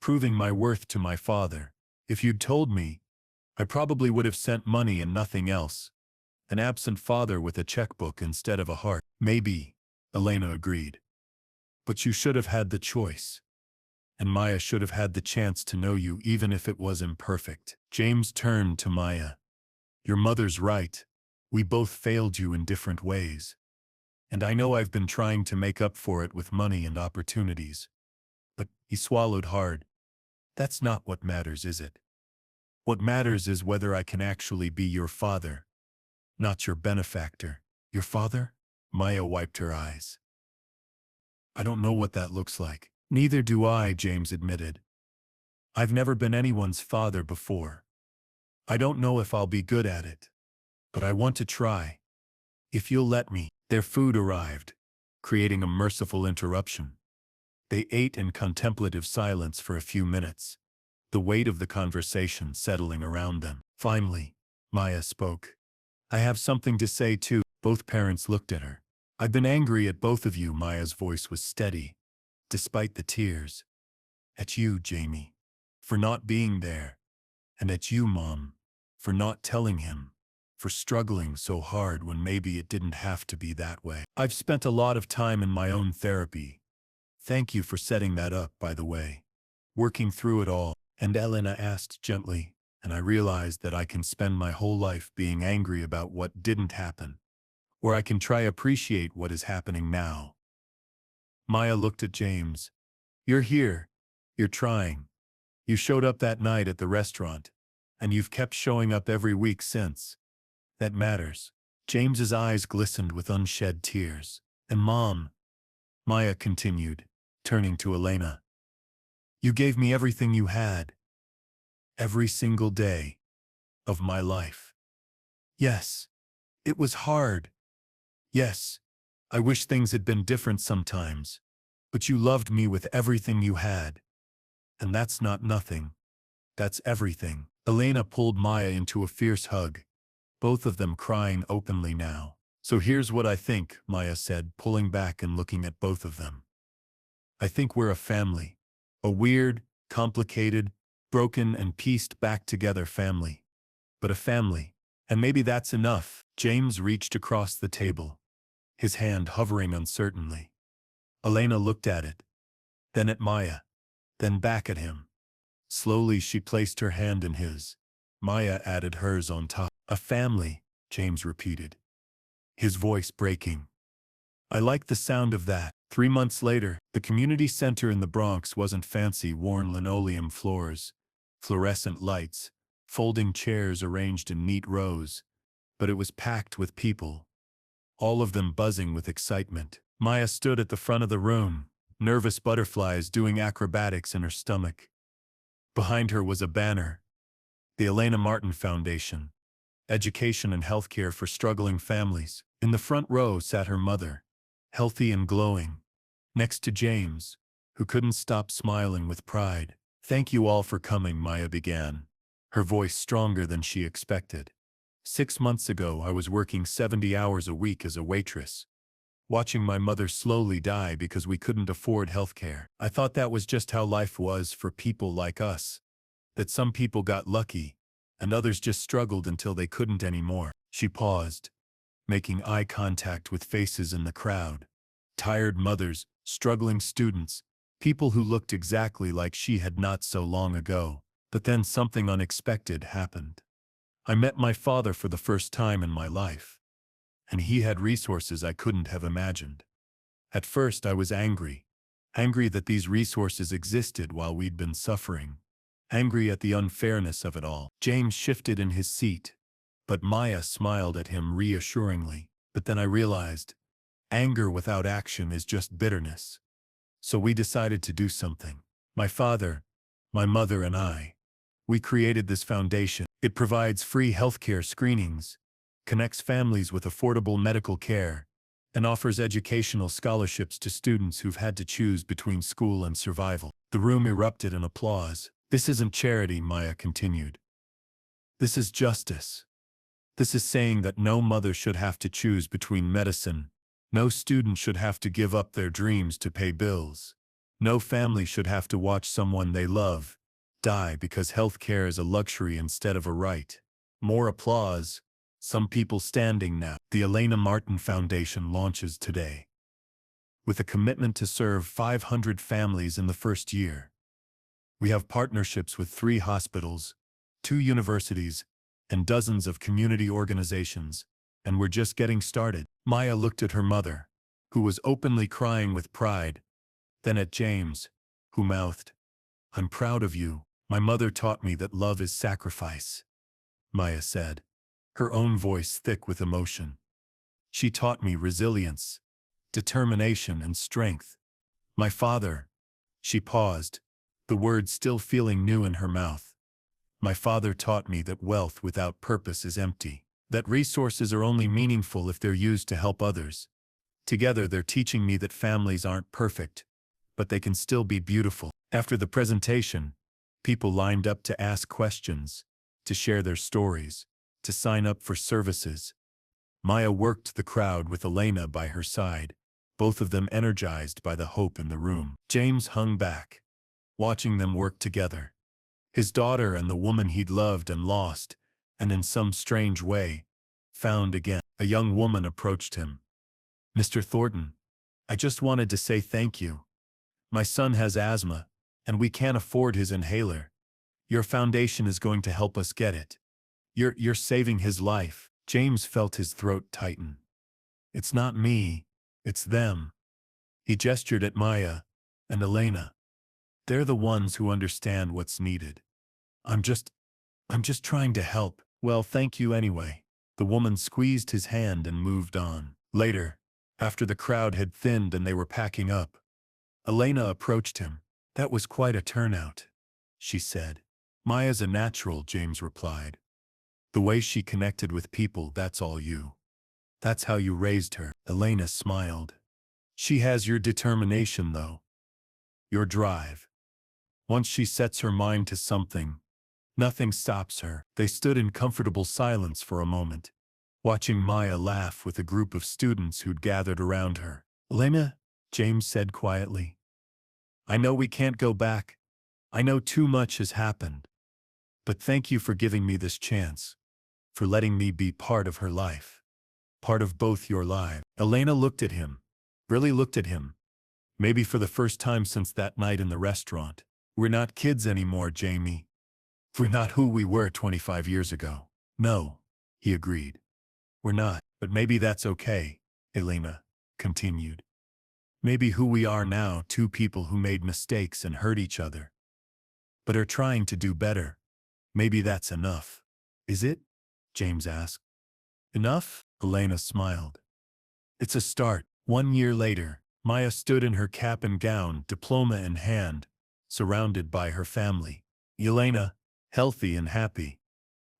proving my worth to my father. If you'd told me, I probably would have sent money and nothing else. An absent father with a checkbook instead of a heart. Maybe, Elena agreed. But you should have had the choice. And Maya should have had the chance to know you even if it was imperfect. James turned to Maya. Your mother's right. We both failed you in different ways. And I know I've been trying to make up for it with money and opportunities. But he swallowed hard. That's not what matters, is it? What matters is whether I can actually be your father, not your benefactor. Your father? Maya wiped her eyes. I don't know what that looks like. Neither do I, James admitted. I've never been anyone's father before. I don't know if I'll be good at it. But I want to try. If you'll let me. Their food arrived, creating a merciful interruption. They ate in contemplative silence for a few minutes, the weight of the conversation settling around them. Finally, Maya spoke. I have something to say too. Both parents looked at her. I've been angry at both of you. Maya's voice was steady, despite the tears. At you, Jamie, for not being there. And at you, Mom, for not telling him. For struggling so hard when maybe it didn't have to be that way. I've spent a lot of time in my own therapy. Thank you for setting that up, by the way. Working through it all. And Elena asked gently, and I realized that I can spend my whole life being angry about what didn't happen. Or I can try appreciate what is happening now. Maya looked at James. You're here. You're trying. You showed up that night at the restaurant, and you've kept showing up every week since. That matters. James's eyes glistened with unshed tears. And Mom, Maya continued, turning to Elena. You gave me everything you had. Every single day of my life. Yes, it was hard. Yes, I wish things had been different sometimes. But you loved me with everything you had. And that's not nothing. That's everything. Elena pulled Maya into a fierce hug, both of them crying openly now. So here's what I think, Maya said, pulling back and looking at both of them. I think we're a family. A weird, complicated, broken and pieced back together family. But a family. And maybe that's enough. James reached across the table, his hand hovering uncertainly. Elena looked at it, then at Maya, then back at him. Slowly she placed her hand in his. Maya added hers on top. A family, James repeated, his voice breaking. I like the sound of that. 3 months later, the community center in the Bronx wasn't fancy worn linoleum floors, fluorescent lights, folding chairs arranged in neat rows, but it was packed with people, all of them buzzing with excitement. Maya stood at the front of the room, nervous butterflies doing acrobatics in her stomach. Behind her was a banner, the Elena Martin Foundation, Education and Healthcare for Struggling Families. In the front row sat her mother, healthy and glowing, next to James, who couldn't stop smiling with pride. Thank you all for coming, Maya began. her voice stronger than she expected. 6 months ago, I was working 70 hours a week as a waitress, watching my mother slowly die because we couldn't afford health care. I thought that was just how life was for people like us, that some people got lucky, and others just struggled until they couldn't anymore. She paused, making eye contact with faces in the crowd. Tired mothers, struggling students, people who looked exactly like she had not so long ago. But then something unexpected happened. I met my father for the first time in my life, and he had resources I couldn't have imagined. At first I was angry that these resources existed while we'd been suffering, angry at the unfairness of it all. James shifted in his seat, but Maya smiled at him reassuringly. But then I realized, anger without action is just bitterness. So we decided to do something. My father, my mother, and I. We created this foundation. It provides free healthcare screenings, connects families with affordable medical care, and offers educational scholarships to students who've had to choose between school and survival. The room erupted in applause. This isn't charity, Maya continued. This is justice. This is saying that no mother should have to choose between medicine. No student should have to give up their dreams to pay bills. No family should have to watch someone they love die because health care is a luxury instead of a right. More applause. Some people standing now. The Elena Martin Foundation launches today, with a commitment to serve 500 families in the first year. We have partnerships with 3 hospitals, 2 universities, and dozens of community organizations, and we're just getting started. Maya looked at her mother, who was openly crying with pride, then at James, who mouthed, "I'm proud of you. My mother taught me that love is sacrifice," Maya said, her own voice thick with emotion. "She taught me resilience, determination, and strength. My father," she paused, the words still feeling new in her mouth. "My father taught me that wealth without purpose is empty, that resources are only meaningful if they're used to help others. Together they're teaching me that families aren't perfect, but they can still be beautiful." After the presentation, people lined up to ask questions, to share their stories, to sign up for services. Maya worked the crowd with Elena by her side, both of them energized by the hope in the room. James hung back, watching them work together. His daughter and the woman he'd loved and lost, and in some strange way, found again. A young woman approached him. "Mr. Thornton, I just wanted to say thank you. My son has asthma, and we can't afford his inhaler. Your foundation is going to help us get it. You're saving his life." James felt his throat tighten. "It's not me, it's them." He gestured at Maya and Elena. "They're the ones who understand what's needed. I'm just trying to help." "Well, thank you anyway." The woman squeezed his hand and moved on. Later, after the crowd had thinned and they were packing up, Elena approached him. "That was quite a turnout," she said. "Maya's a natural," James replied. "The way she connected with people, that's all you. That's how you raised her." Elena smiled. "She has your determination, though. Your drive. Once she sets her mind to something, nothing stops her." They stood in comfortable silence for a moment, watching Maya laugh with a group of students who'd gathered around her. "Elena," James said quietly, "I know we can't go back. I know too much has happened. But thank you for giving me this chance, for letting me be part of her life. Part of both your lives." Elena looked at him, really looked at him, maybe for the first time since that night in the restaurant. "We're not kids anymore, Jamie. We're not who we were 25 years ago." "No," he agreed. "We're not, but maybe that's okay," Elena continued. "Maybe who we are now, 2 people who made mistakes and hurt each other, but are trying to do better. Maybe that's enough." "Is it?" James asked. "Enough?" Elena smiled. "It's a start." 1 year later, Maya stood in her cap and gown, diploma in hand, surrounded by her family. Elena, healthy and happy,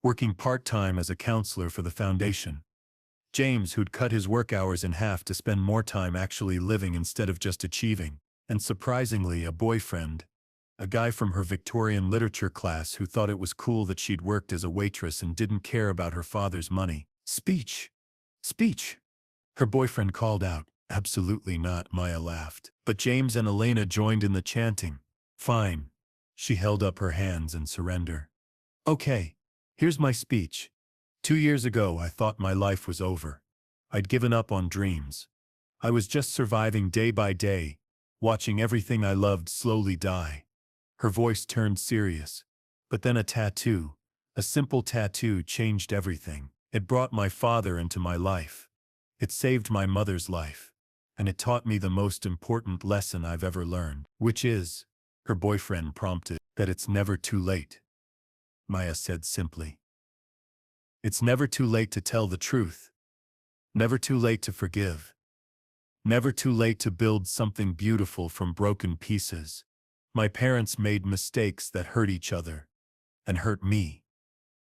working part-time as a counselor for the foundation. James, who'd cut his work hours in half to spend more time actually living instead of just achieving. And surprisingly, a boyfriend. a guy from her Victorian literature class who thought it was cool that she'd worked as a waitress and didn't care about her father's money. Speech! Speech! Her boyfriend called out. Absolutely not, Maya laughed. But James and Elena joined in the chanting. Fine. She held up her hands in surrender. Okay, here's my speech. 2 years ago I thought my life was over. I'd given up on dreams. I was just surviving day by day, watching everything I loved slowly die. Her voice turned serious. But then a tattoo, a simple tattoo, changed everything. It brought my father into my life. It saved my mother's life. And it taught me the most important lesson I've ever learned, which is, her boyfriend prompted, that it's never too late. Maya said simply. It's never too late to tell the truth. Never too late to forgive. Never too late to build something beautiful from broken pieces. My parents made mistakes that hurt each other and hurt me.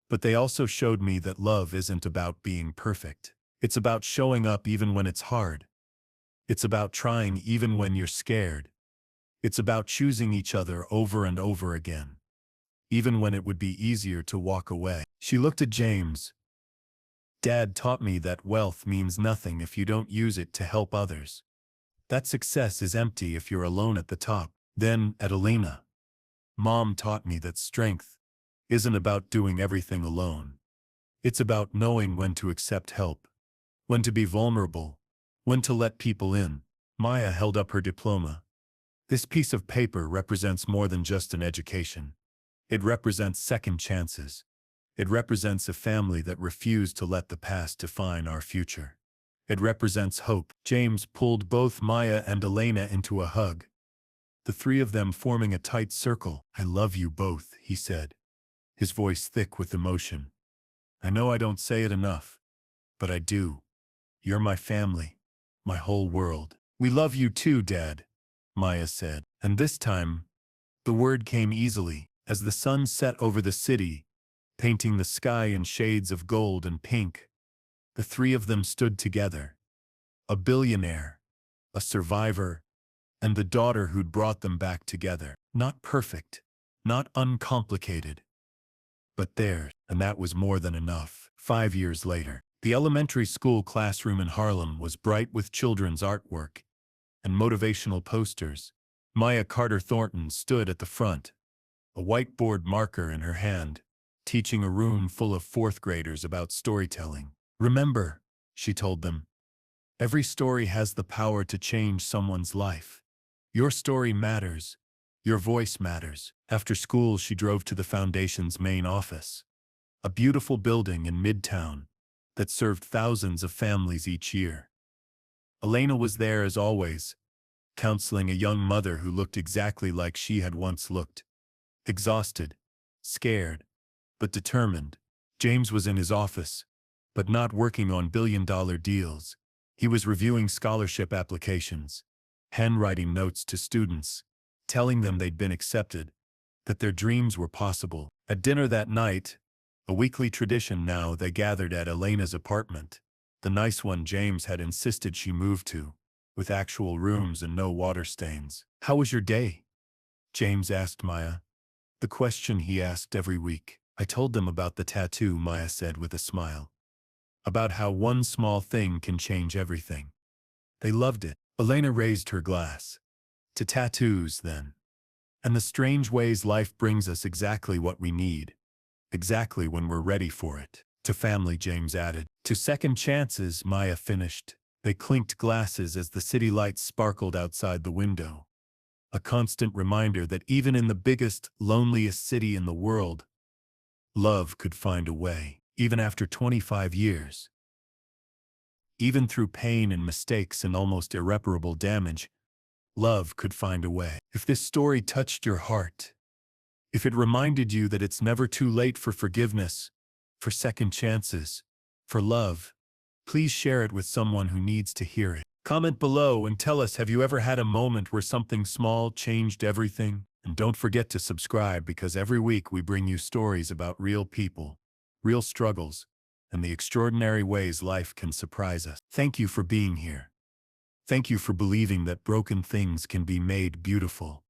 But they also showed me that love isn't about being perfect. It's about showing up even when it's hard. It's about trying even when you're scared. It's about choosing each other over and over again, even when it would be easier to walk away. She looked at James. Dad taught me that wealth means nothing if you don't use it to help others. That success is empty if you're alone at the top. Then, at Elena, Mom taught me that strength isn't about doing everything alone. It's about knowing when to accept help, when to be vulnerable, when to let people in. Maya held up her diploma. This piece of paper represents more than just an education. It represents second chances. It represents a family that refused to let the past define our future. It represents hope. James pulled both Maya and Elena into a hug, the three of them forming a tight circle. I love you both, he said, his voice thick with emotion. I know I don't say it enough, but I do. You're my family, my whole world. We love you too, Dad, Maya said. And this time, the word came easily, as the sun set over the city, painting the sky in shades of gold and pink. The three of them stood together. A billionaire, a survivor, and the daughter who'd brought them back together. Not perfect, not uncomplicated, but there, and that was more than enough. 5 years later, the elementary school classroom in Harlem was bright with children's artwork and motivational posters. Maya Carter Thornton stood at the front, a whiteboard marker in her hand, teaching a room full of fourth graders about storytelling. Remember, she told them, every story has the power to change someone's life. Your story matters. Your voice matters. After school, she drove to the foundation's main office, a beautiful building in Midtown that served thousands of families each year. Elena was there as always, counseling a young mother who looked exactly like she had once looked. Exhausted, scared, but determined. James was in his office, but not working on billion-dollar deals. He was reviewing scholarship applications, handwriting notes to students, telling them they'd been accepted, that their dreams were possible. At dinner that night, a weekly tradition now, they gathered at Elena's apartment, the nice one James had insisted she move to, with actual rooms and no water stains. How was your day? James asked Maya, the question he asked every week. I told them about the tattoo, Maya said with a smile. About how one small thing can change everything. They loved it. Elena raised her glass. To tattoos, then. And the strange ways life brings us exactly what we need. Exactly when we're ready for it. To family, James added. To second chances, Maya finished. They clinked glasses as the city lights sparkled outside the window. A constant reminder that even in the biggest, loneliest city in the world, love could find a way. Even after 25 years. Even through pain and mistakes and almost irreparable damage, love could find a way. If this story touched your heart, if it reminded you that it's never too late for forgiveness, for second chances, for love, please share it with someone who needs to hear it. Comment below and tell us, have you ever had a moment where something small changed everything? And don't forget to subscribe, because every week we bring you stories about real people, real struggles, and the extraordinary ways life can surprise us. Thank you for being here. Thank you for believing that broken things can be made beautiful.